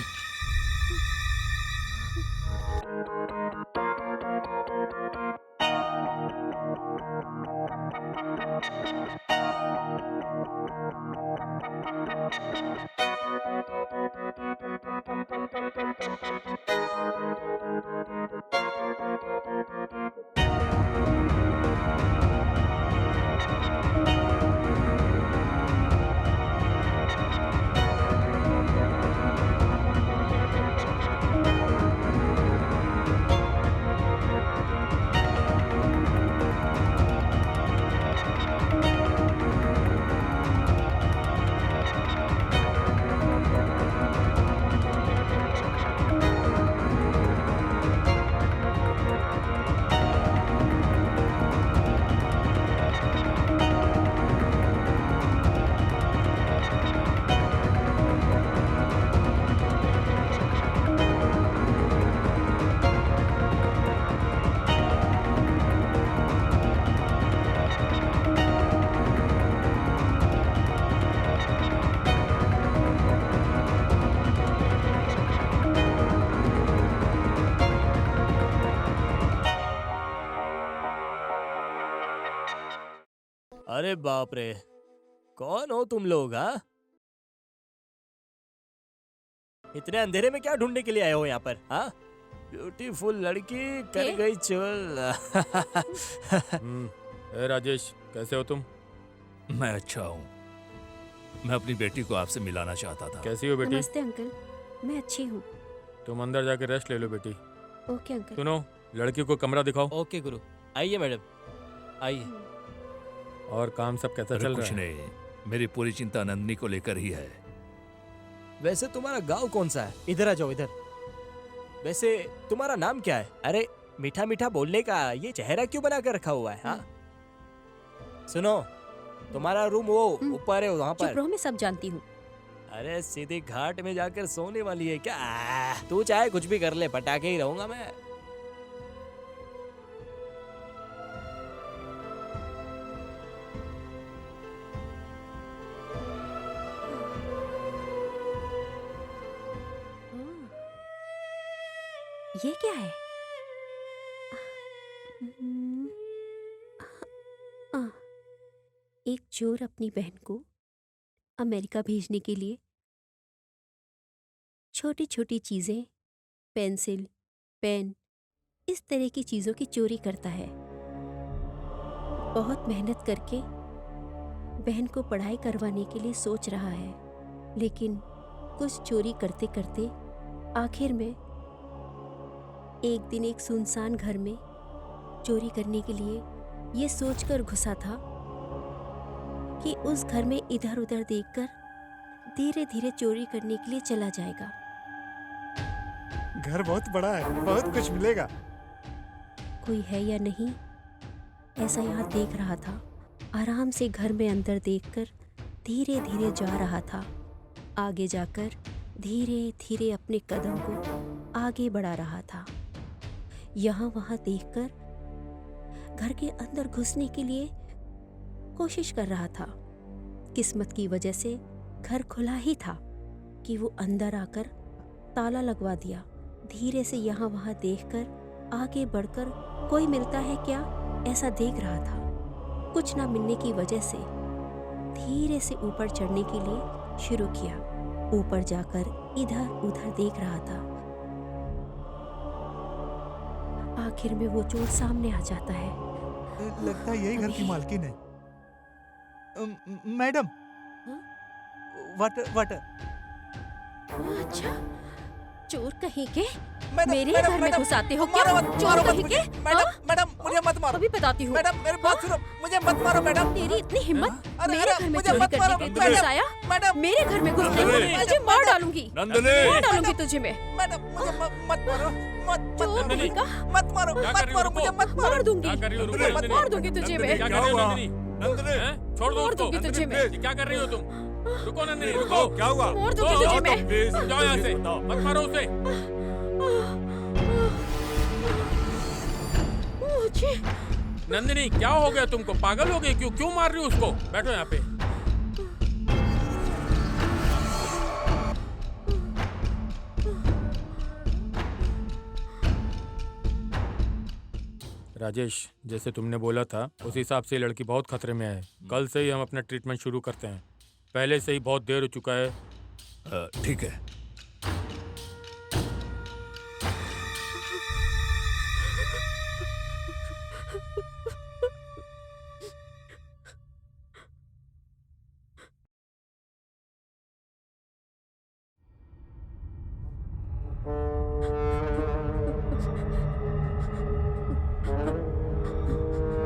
अरे बाप रे, कौन हो तुम लोग? हाँ, इतने अंधेरे में क्या ढूंढने के लिए आए हो यहाँ पर? हाँ, ब्यूटीफुल लड़की कर ये? गई चोल। ए राजेश, कैसे हो तुम? मैं अच्छा हूँ। मैं अपनी बेटी को आपसे मिलाना चाहता था। कैसी हो बेटी? नमस्ते अंकल, मैं अच्छी हूँ। तुम अंदर जाके रेस्ट ले लो बेटी। Okay uncle. सुनो, लड़की को कमरा दिखाओ। ओके गुरु, आइए मैडम, आइए। और काम सब कैसा अरे चल कुछ रहा है? नहीं, मेरी पूरी चिंता नंदिनी को लेकर ही है। वैसे तुम्हारा गांव कौन सा है? इधर आ जाओ, इधर। वैसे तुम्हारा नाम क्या है? अरे मीठा मीठा बोलने का ये चेहरा क्यों बना कर रखा हुआ है? हाँ, सुनो, तुम्हारा रूम वो ऊपर है, वहाँ चुप पर। रहो, मैं सब जानती हूँ। अरे सीधे घाट में जाकर सोने वाली है क्या? तू चाहे कुछ भी कर ले, पटाखे ही रहूंगा मैं। ये क्या है? आ, एक चोर अपनी बहन को अमेरिका भेजने के लिए छोटी छोटी चीजें, पेंसिल, पेन, इस तरह की चीजों की चोरी करता है। बहुत मेहनत करके बहन को पढ़ाई करवाने के लिए सोच रहा है, लेकिन कुछ चोरी करते करते आखिर में एक दिन एक सुनसान घर में चोरी करने के लिए ये सोचकर घुसा था कि उस घर में इधर उधर देखकर धीरे धीरे चोरी करने के लिए चला जाएगा। घर बहुत बड़ा है, बहुत कुछ मिलेगा। कोई है या नहीं, ऐसा यहाँ देख रहा था। आराम से घर में अंदर देखकर धीरे धीरे जा रहा था। आगे जाकर धीरे धीरे अपने कदम को आगे बढ़ा रहा था। यहाँ वहाँ देखकर घर के अंदर घुसने के लिए कोशिश कर रहा था। किस्मत की वजह से घर खुला ही था कि वो अंदर आकर ताला लगवा दिया। धीरे से यहाँ वहाँ देखकर आगे बढ़कर कोई मिलता है क्या, ऐसा देख रहा था। कुछ ना मिलने की वजह से धीरे से ऊपर चढ़ने के लिए शुरू किया। ऊपर जाकर इधर उधर देख रहा था। आखिर में वो चोर सामने आ जाता है। लगता है यही घर की मालकिन है। मैडम, हाँ? Water water. अच्छा, चोर कहीं के मैडम, मेरे मैडम, घर में मैडम, घुसाते हो मारो क्या? मत, चोर मारो मत कहीं मुझे। के? मैडम, हाँ? मैडम, मुझे मत मारो। अभी बताती हूँ। मैडम, मेरी बात सुनो, मुझे मत मारो मैडम। तेरी इतनी हिम्मत अरे, मेरे अरे, घर में मुझे चोरी मत करने मारो, के मैडम, लिए आया? मैडम, मेरे घर में घुस नंदिनी, रही हो, तुझे मार डालूंगी। नंदिनी, मार डालूंगी तुझे मैं। मैडम, मुझे मत मारो, मत चोर नंदिनी, कहीं का, मत मारो, क्या मत कर रही हो? मारो, मुझे रुको। मत मारो। मार दूंगी। क्या कर रही हो? नंदिनी, रुको, मार दूंगी तुझे मैं। क्या कर रही हो नंदिनी? नंदिनी, हैं? छोड़ दो मार उसको। दूंगी तुझे मैं। क्या कर रही हो तुम? रुको नंदिनी, रुको। क्या हुआ? मार दूंगी तुझे मैं। प्लीज जाओ यहाँ से, मत मारो उसे। मुझे नंदिनी क्या हो गया तुमको? पागल हो गई? क्यों मार रही हो उसको? बैठो यहाँ पे। राजेश, जैसे तुमने बोला था उस हिसाब से लड़की बहुत खतरे में है। कल से ही हम अपना ट्रीटमेंट शुरू करते हैं। पहले से ही बहुत देर हो चुका है। ठीक है।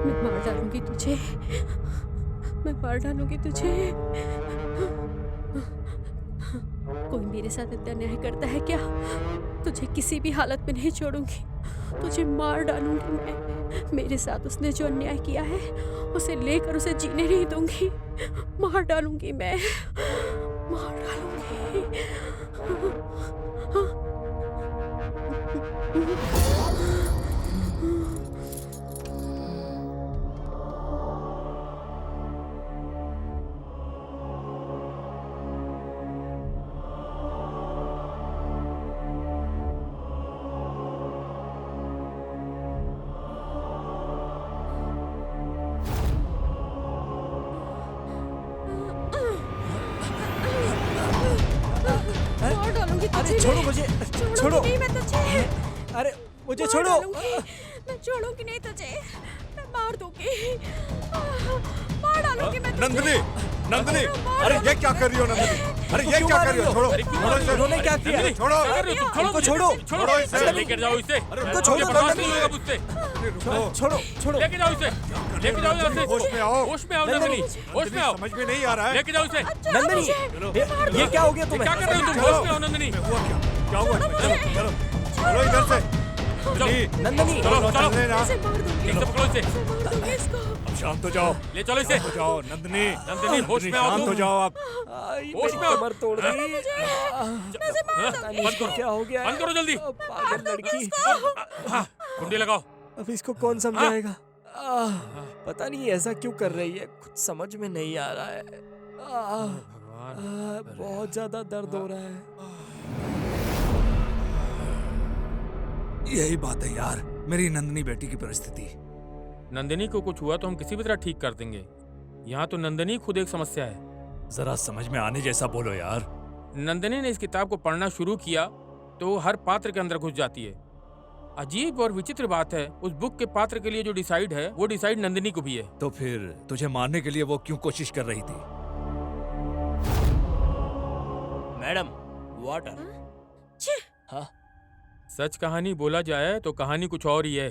मैं मार डालूंगी तुझे। मैं मार डालूंगी तुझे। कोई मेरे साथ इतना न्याय करता है क्या? तुझे किसी भी हालत में नहीं छोड़ूंगी। तुझे मार डालूंगी मैं। मेरे साथ उसने जो अन्याय किया है उसे लेकर उसे जीने नहीं दूंगी। मार डालूंगी मैं। मार डालूंगी। मार डालूंगी तुझे। अरे छोड़ो मुझे, छोड़ो। नहीं मैं तुझे। अरे मुझे मार छोड़ो। डालूंगी। मैं छोड़ूंगी नहीं तुझे। मैं मार दूंगी। मार डालूंगी मैं तुझे। नंदिनी, नंदिनी, मार अरे ये डालूंगी क्या मैं कर रही हो तुझे। नंदिनी? अरे ये क्यों क्या मार कर रही रही हो? हो? छोड़ो, अरे क्यों छोड़ो इसे। उन्होंने क्या किया? नंदिनी, छोड़ो। क्या कर रही हो तुम? छोड़ो उनको मुझे। छोड़ो। छोड़ो इसे। लेकर जाओ इसे। उनको छोड़ो, मुझे बर्दाश्त नंदिनी। नहीं होगा मुझसे। रुको। छोड़ो, छोड़ो। लेके जाओ इसे। लेके जाओ यहाँ से। होश में आओ। होश में आओ नंदिनी। होश में आओ। समझ में नहीं आ रहा है। लेके जाओ इसे। नंदिनी, ये क्या हो गया ये तुम्हें? क्या कर रहे हो तुम? चलो। होश में आओ नंदिनी। हुआ क्या हुआ इसमें? चलो, चलो इधर से। नंदिनी, नंदिनी, चलो चलो चलने ना। इसे मार दूंगी। ठीक से पकड़ो इसे। मार दूंगी इसको। अब शांत हो जाओ। ले चलो इसे। शांत हो जाओ नंदिनी। नंदिनी, होश में आओ शांत तुम। हो जाओ आप। होश में आओ। कमर तोड़ दी। बंद करो। क्या हो गया? बंद करो जल्दी। पागल लड़की। हाँ, कुंडी लगाओ। अब इसको कौन समझाएगा? पता नहीं ऐसा क्यों कर रही है, कुछ समझ में नहीं आ रहा है। भगवान। बहुत ज्यादा दर्द हो रहा है। यही बात है यार, मेरी नंदिनी बेटी की परिस्थिति। नंदिनी को कुछ हुआ तो हम किसी भी तरह ठीक कर देंगे। यहाँ तो नंदिनी खुद एक समस्या है। जरा समझ में आने जैसा बोलो यार। नंदिनी ने इस किताब को पढ़ना शुरू किया तो हर पात्र के अंदर घुस जाती है। अजीब और विचित्र बात है, उस बुक के पात्र के लिए जो डिसाइड है वो डिसाइड नंदिनी को भी है। तो फिर तुझे मारने के लिए वो क्यों कोशिश कर रही थी? Madam, water. सच कहानी बोला जाए तो कहानी कुछ और ही है।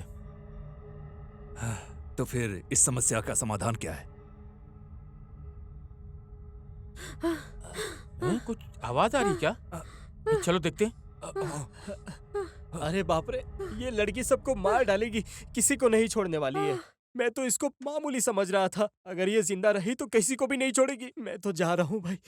तो फिर इस समस्या का समाधान क्या है? कुछ आवाज आ रही क्या? चलो देखते हैं। अरे बाप रे, ये लड़की सबको मार डालेगी, किसी को नहीं छोड़ने वाली है। मैं तो इसको मामूली समझ रहा था, अगर ये जिंदा रही तो किसी को भी नहीं छोड़ेगी। मैं तो जा रहा हूँ भाई।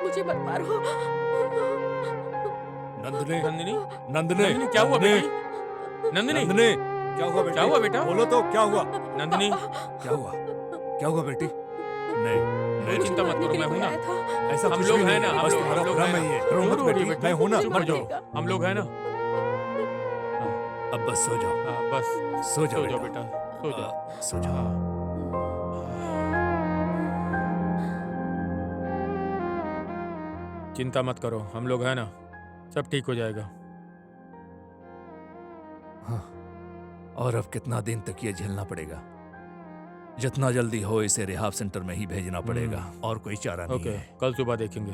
मुझे मत मारो। नंदिनी, नंदिनी, नंदिनी, नंदिनी क्या हुआ बेटी? नंदिनी, नंदिनी, क्या हुआ बेटा? क्या हुआ बेटा? बोलो तो क्या हुआ? नंदिनी, क्या हुआ? क्या हुआ बेटी? नहीं, कोई चिंता मत करो, मैं हूं ना। ऐसा हम कुछ लोग भी हैं नहीं, ना, हम बस लोग तुम्हारा हैं भ्रम ना। है ये। क्यों रो मत रो रही है बेटी, बेटी? मैं हूं ना, मुझे मत मत जाओ। देगा। हम लोग हैं ना। अब बस सो जाओ। हाँ, बस सो जाओ सो जाओ बेटा। बेटा, सो जाओ। सो जाओ। हाँ। चिंता मत करो, हम लोग हैं ना, सब ठीक हो जाएगा। हाँ, और अब कितना दिन तक ये झेलना पड़ेगा? जितना जल्दी हो इसे रिहाब सेंटर में ही भेजना पड़ेगा, और कोई चारा नहीं ओके, है। कल सुबह देखेंगे।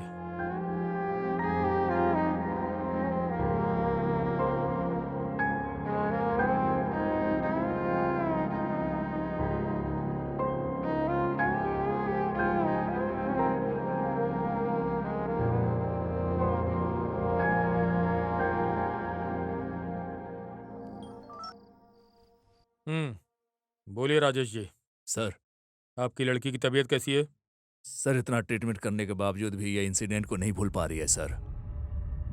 बोलिए राजेश जी, सर आपकी लड़की की तबीयत कैसी है? सर इतना ट्रीटमेंट करने के बावजूद भी ये इंसिडेंट को नहीं भूल पा रही है सर।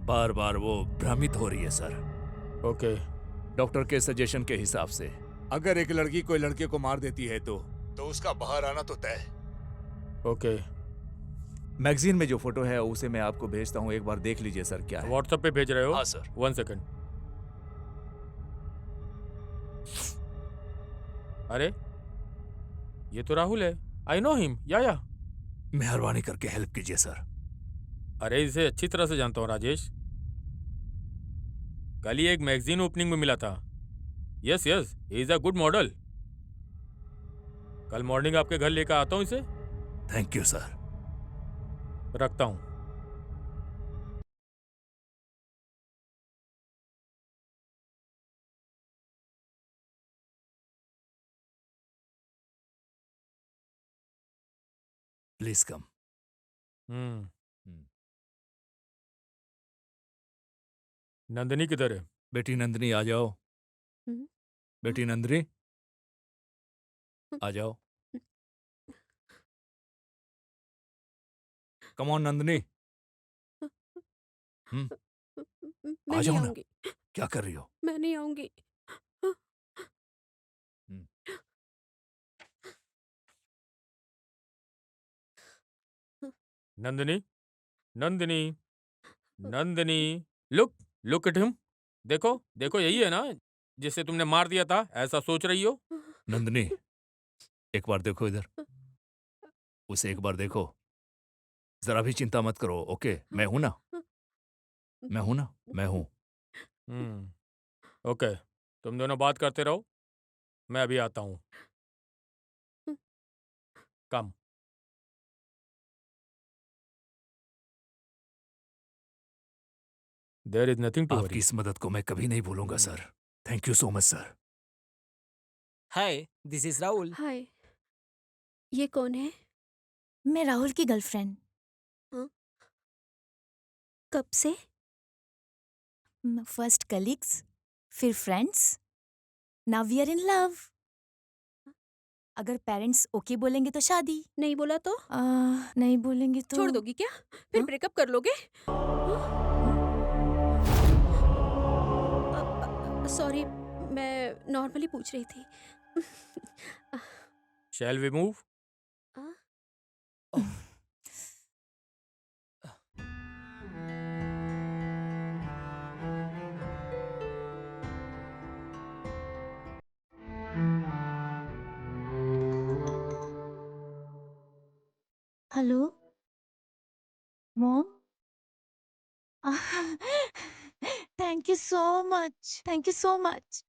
बार बार वो भ्रमित हो रही है सर। ओके। डॉक्टर के सजेशन के हिसाब से। अगर एक लड़की कोई लड़के को मार देती है तो उसका बाहर आना तो तय। ओके, मैगजीन में जो फोटो है उसे मैं आपको भेजता हूँ, एक बार देख लीजिए सर क्या है। व्हाट्सएप पे भेज रहे हो? हाँ सर। 1 सेकंड। अरे, ये तो राहुल है। I know him. या मेहरबानी करके हेल्प कीजिए सर। अरे, इसे अच्छी तरह से जानता हूँ राजेश। कल ही एक मैगजीन ओपनिंग में मिला था। Yes yes, he is a good model. कल मॉर्निंग आपके घर लेकर आता हूँ इसे। Thank you sir. रखता हूँ। Please come. हम्म। नंदिनी किधर है? बेटी नंदिनी आ जाओ। हम्म। बेटी नंदिनी आ जाओ। Come on Nandini. हम्म। मैं आ नहीं जाओ ना। आऊंगी। क्या कर रही हो? मैं नहीं आऊंगी। हम्म। Nandini, Nandini, Nandini, look, look at him. देखो देखो, यही है ना जिसे तुमने मार दिया था? ऐसा सोच रही हो? नंदिनी एक बार देखो इधर। उसे एक बार देखो। जरा भी चिंता मत करो, ओके? मैं हूं ना। मैं हूं ना। मैं हूं। ओके, तुम दोनों बात करते रहो, मैं अभी आता हूँ। Come. There is nothing to आपकी वरी। इस मदद को मैं कभी नहीं भूलूंगा sir. Thank you so much sir. Hi, this is Rahul. Hi, ये कौन है? मैं राहुल की गर्लफ्रेंड। हाँ? कब से? फर्स्ट कलीग्स, फिर friends, now we are in love. अगर पेरेंट्स ओके बोलेंगे तो शादी। नहीं बोला तो? नहीं बोलेंगे तो छोड़ दोगी क्या? फिर हाँ? ब्रेकअप कर लोगे? सॉरी, मैं नॉर्मली पूछ रही थी। Shall we move? Hello mom. Thank you so much, thank you so much.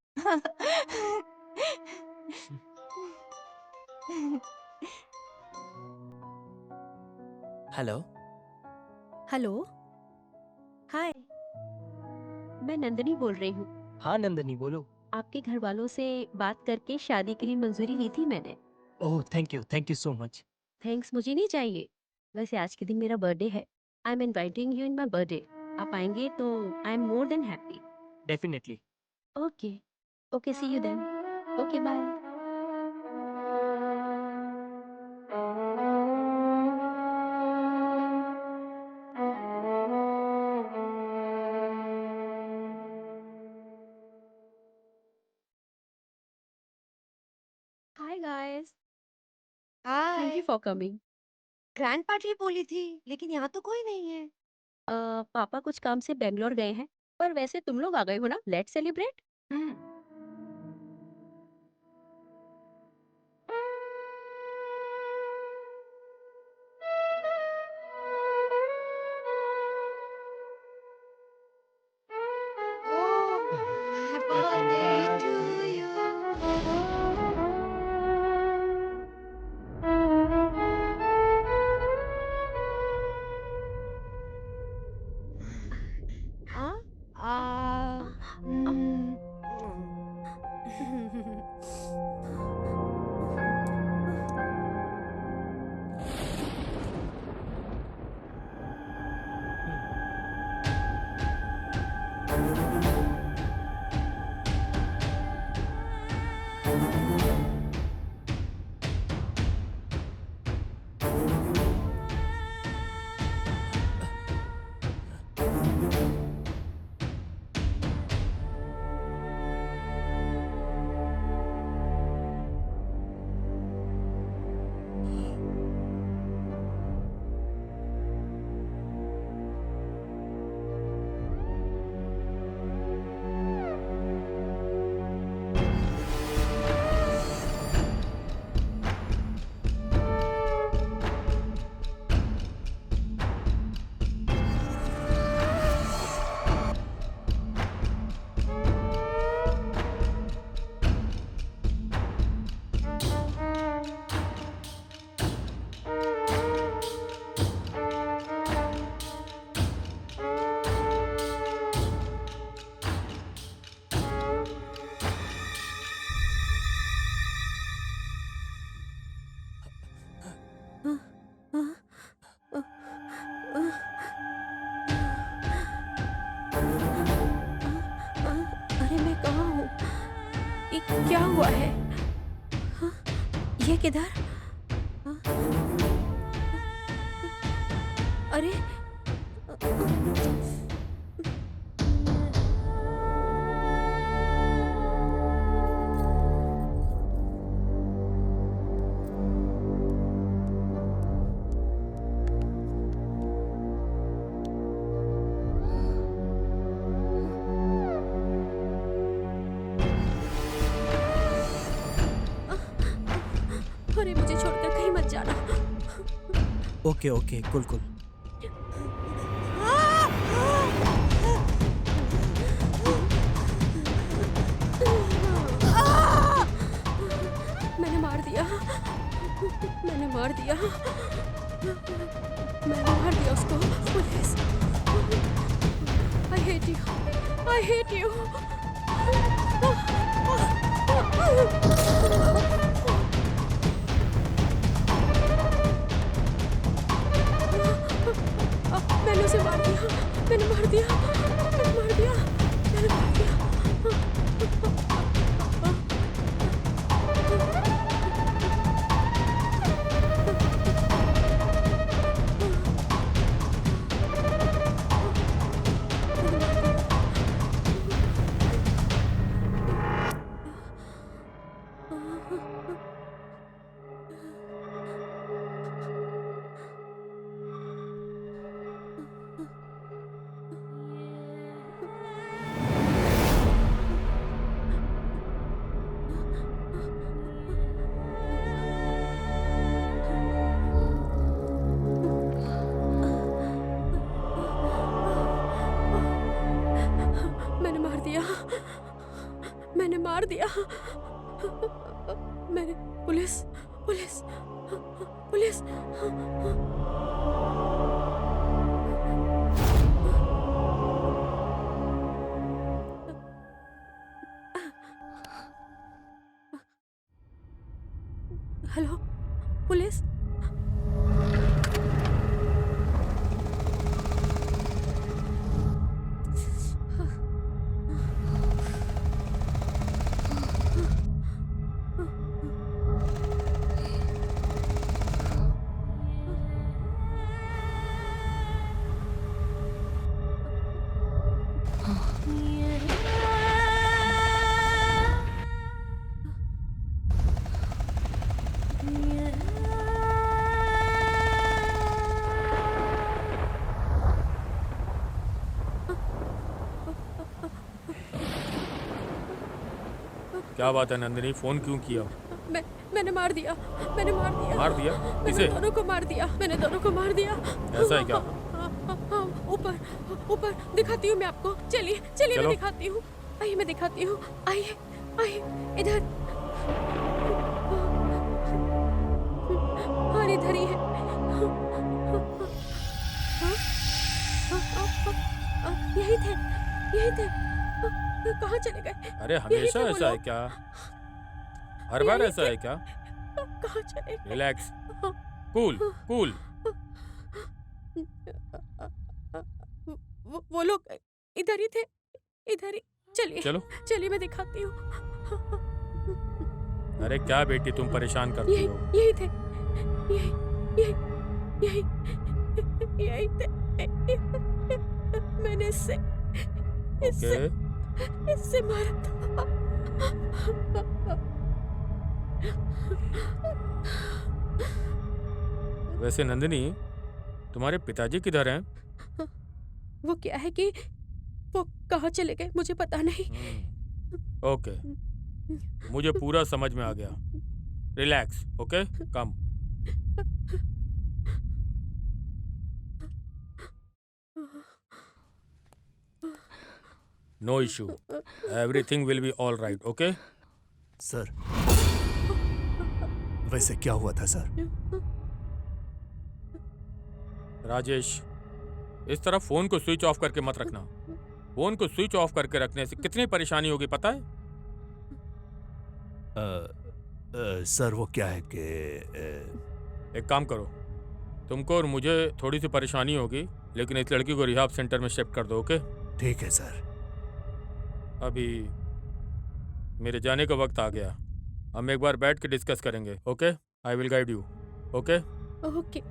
Hello. Hello, hi, मैं नंदिनी बोल रही हूँ। हाँ नंदनी बोलो। आपके घर वालों से बात करके शादी के लिए मंजूरी ली थी मैंने। Oh thank you so much. Thanks मुझे नहीं चाहिए। वैसे आज के दिन मेरा बर्थडे है। I am inviting you in my birthday. आप आएंगे तो I am more than happy. Definitely. Okay, okay, see you then. Okay, bye. Hi guys, thank you hi. For coming. Grand party बोली थी, लेकिन यहाँ तो कोई नहीं है। पापा कुछ काम से बेंगलोर गए हैं, पर वैसे तुम लोग आ गए हो ना, let's celebrate. Happy birthday to you. हाँ? आ, हम्म, हुआ है? हाँ, ये किधर? हाँ? अरे अरे मुझे छोड़कर कहीं मत जाना। ओके ओके कुल कुल। मैंने मार दिया, मैंने मार दिया, मैंने मार दिया उसको। Police, I hate you, I hate you. मैंने उसे मार दिया, मैंने मार दिया, मैंने मार दिया, मैंने मार दिया। मैंने मार दिया। मैंने police police police. Hello police. क्या बात है नंदिनी, फोन क्यों किया? मैंने मार दिया, मैंने मार दिया। मार दिया? किसे? दोनों को मार दिया, मैंने दोनों को मार दिया। ऐसा है क्या? ऊपर ऊपर दिखाती हूँ मैं आपको। चलिए चलिए मैं चलो। दिखाती हूँ। आइए मैं दिखाती हूँ। आइए आइए इधर। और इधर ही है। यही थे, यही थे। कहाँ चले गए? अरे हमेशा थे वो ऐसा है लोग। क्या? हर बार यही ऐसा थे। है क्या? कहाँ चले गए? Relax, cool cool. वो लोग इधर ही थे, इधर ही। चलिए चलो। चलिए मैं दिखाती हूँ। अरे क्या बेटी तुम परेशान करती यही हो? यही थे, यही यही यही यही थे। मैंने इससे इससे मारा था। वैसे नंदिनी, तुम्हारे पिताजी किधर हैं? वो क्या है कि वो कहाँ चले गए मुझे पता नहीं। ओके, मुझे पूरा समझ में आ गया। Relax, okay, come. No issue, everything will be all right, okay? Sir, वैसे क्या हुआ था सर? राजेश, इस तरह फोन को स्विच ऑफ करके मत रखना। फोन को स्विच ऑफ करके रखने से कितनी परेशानी होगी पता है? सर वो क्या है कि एक काम करो, तुमको और मुझे थोड़ी सी परेशानी होगी, लेकिन इस लड़की को रिहाब सेंटर में शिफ्ट कर दो, ओके? ठीक है सर। अभी मेरे जाने का वक्त आ गया। हम एक बार बैठ के डिस्कस करेंगे। Okay, I will guide you. Okay. Okay.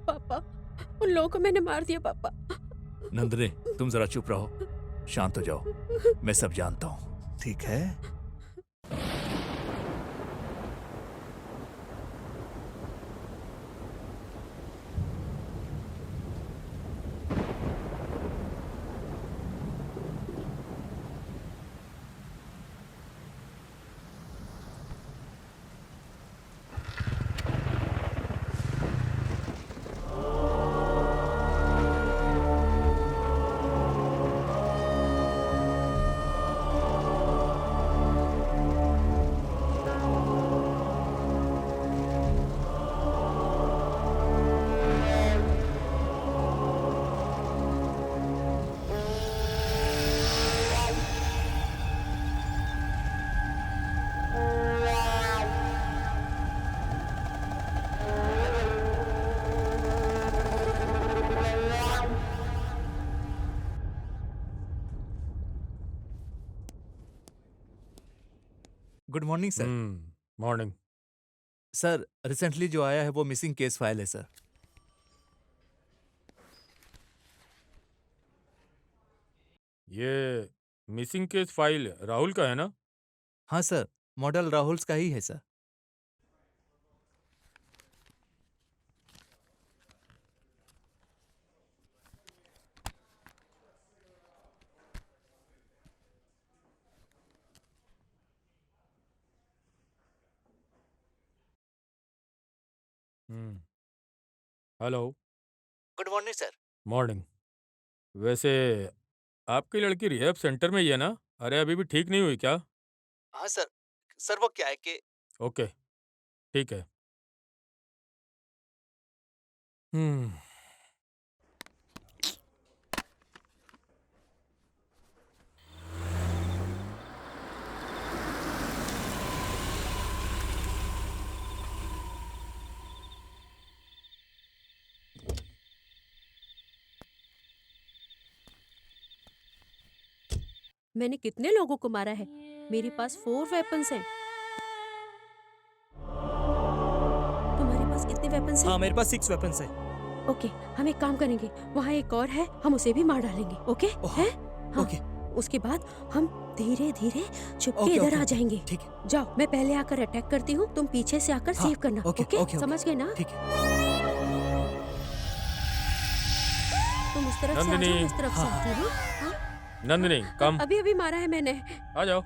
पापा, उन लोगों को मैंने मार दिया पापा। नंदनी, तुम जरा चुप रहो, शांत हो जाओ। मैं सब जानता हूँ, ठीक है? Good morning sir. Morning. Sir, recently जो आया है वो मिसिंग केस फाइल है सर। ये मिसिंग केस फाइल राहुल का है ना? हाँ सर, मॉडल राहुल्स का ही है sir. Hello. Good morning sir. Morning. वैसे आपकी लड़की रिहैब सेंटर में ही है ना? अरे अभी भी ठीक नहीं हुई क्या? हाँ सर। सर वो क्या है कि ओके, ठीक है। हम्म मैंने कितने लोगों को मारा है? मेरे पास 4 वेपन्स हैं। तुम्हारे पास कितने वेपन्स हैं? हाँ, मेरे पास 6 वेपन्स है। ओके, हम एक काम करेंगे, वहाँ एक और है, हम उसे भी मार डालेंगे। ओके है? हाँ। ओके। उसके बाद हम धीरे धीरे छुपके ओके, इधर ओके, आ ओके, जाएंगे। ठीक है। जाओ, मैं पहले आकर अटैक करती हूँ, तुम पीछे से आकर हाँ, सेव करना। Okay, okay, okay, okay. समझ गए ना? ठीक है। तुम उस तरफ से आ नंदिनी। जाओ, मैं इस तरफ से हाँ, आती हूँ। हाँ? नंदिनी कम, अभी अभी मारा है मैंने। आ जाओ।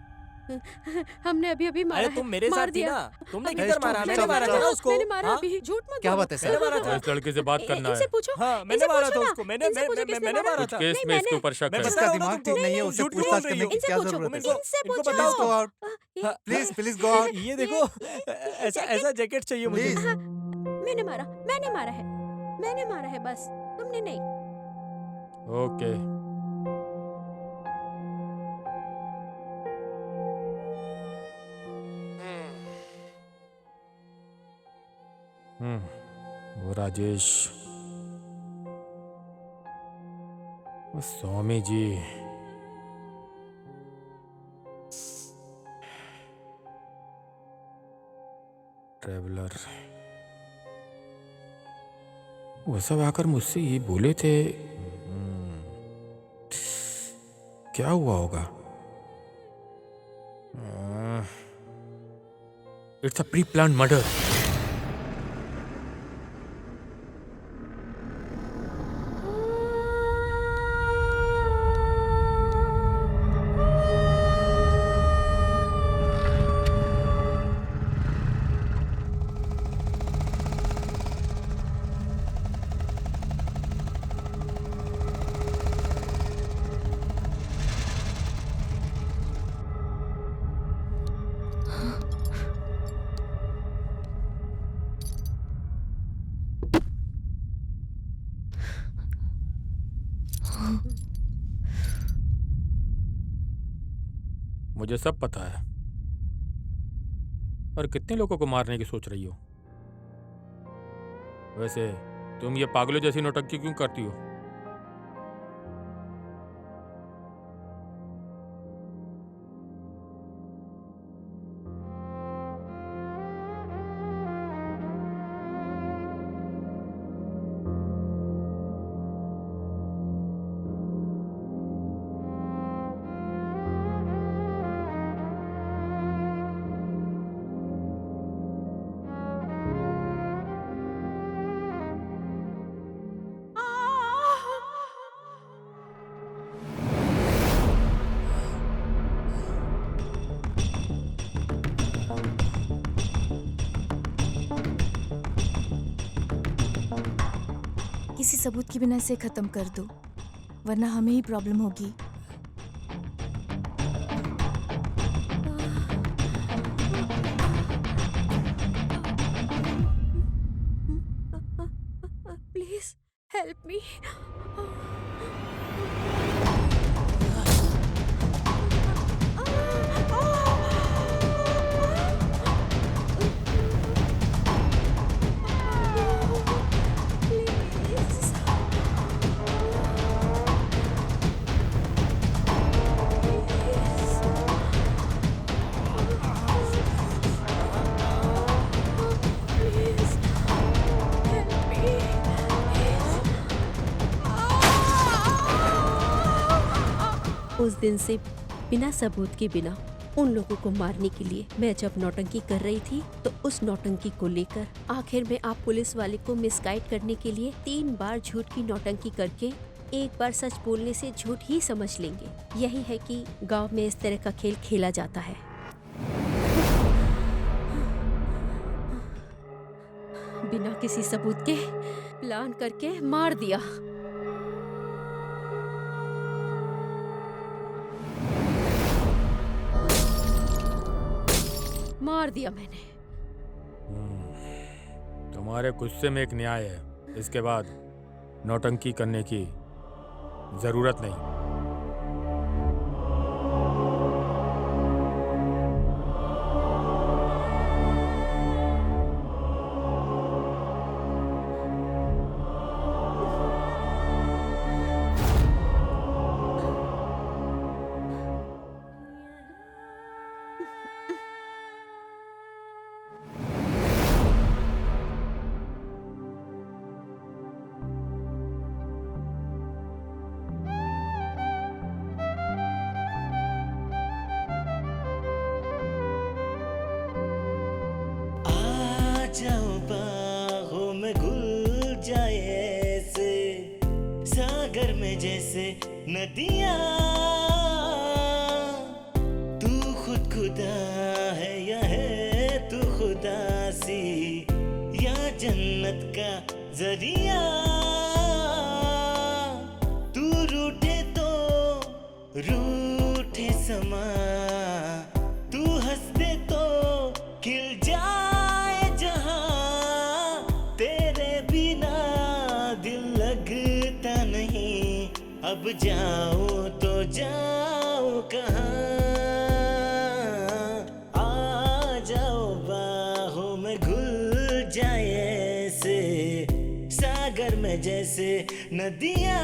हमने अभी अभी मारा अरे है। तुम मेरे मार साथ थी दिया। ना, तुमने हमने- किधर मारा? मैंने मारा था ना उसको। मैंने मारा हाँ? अभी। झूठ मत क्या बोलो। बात है सर? मैंने मारा और था। इस लड़के से बात करना इनसे है। पूछो। हाँ, मैंने इनसे मारा पूछो था ना। उसको। मैंने इनसे पूछो किसने मारा? मारा कुछ था। केस नहीं, में इसके मैंने- ऊपर शक मैं है। बता इसका रहा हूँ ना दिमाग तुमको। ठीक नहीं है, नहीं, उससे झूठ क्यों पूछताछ बोल रही करने हो? की इनसे क्या पूछो। जरूरत है इनको- सर? इनसे इनको पूछो। बताओ। Please go out. हाँ, प्लीज गो आउट। ये देखो, ऐसा जैकेट चाहिए मुझे। Please. हाँ, मैंने मारा है। मैंने मारा है बस, तुमने नहीं। ओके। वो राजेश, वो स्वामी जी, ट्रेवलर, वो सब आकर मुझसे ये बोले थे। क्या हुआ होगा? It's a pre plan murder. मुझे सब पता है। और कितने लोगों को मारने की सोच रही हो? वैसे तुम ये पागलों जैसी नौटंकी क्यों करती हो? किसी सबूत के बिना इसे खत्म कर दो, वरना हमें ही प्रॉब्लम होगी। Please help me. उस दिन से बिना सबूत के बिना उन लोगों को मारने के लिए मैं जब नौटंकी कर रही थी, तो उस नौटंकी को लेकर आखिर में आप पुलिस वाले को मिसगाइड करने के लिए 3 बार झूठ की नौटंकी करके एक बार सच बोलने से झूठ ही समझ लेंगे। यही है कि गांव में इस तरह का खेल खेला जाता है। बिना किसी सबूत के प्लान करके मार दिया। मार दिया मैंने। तुम्हारे गुस्से में एक न्याय है, इसके बाद नौटंकी करने की जरूरत नहीं। जाओ बाहों में घुल जाए ऐसे, सागर में जैसे नदियाँ। तू खुद खुदा है या है तू खुदा सी, या जन्नत का जरिया। तू रूठे तो रूठे समा, तू हंस दे तो खिल जाए जहां। तेरे बिना दिल लगता नहीं, अब जाओ तो जाओ कहाँ। आ जाओ बाहों में घुल जाए ऐसे, सागर में जैसे नदियाँ।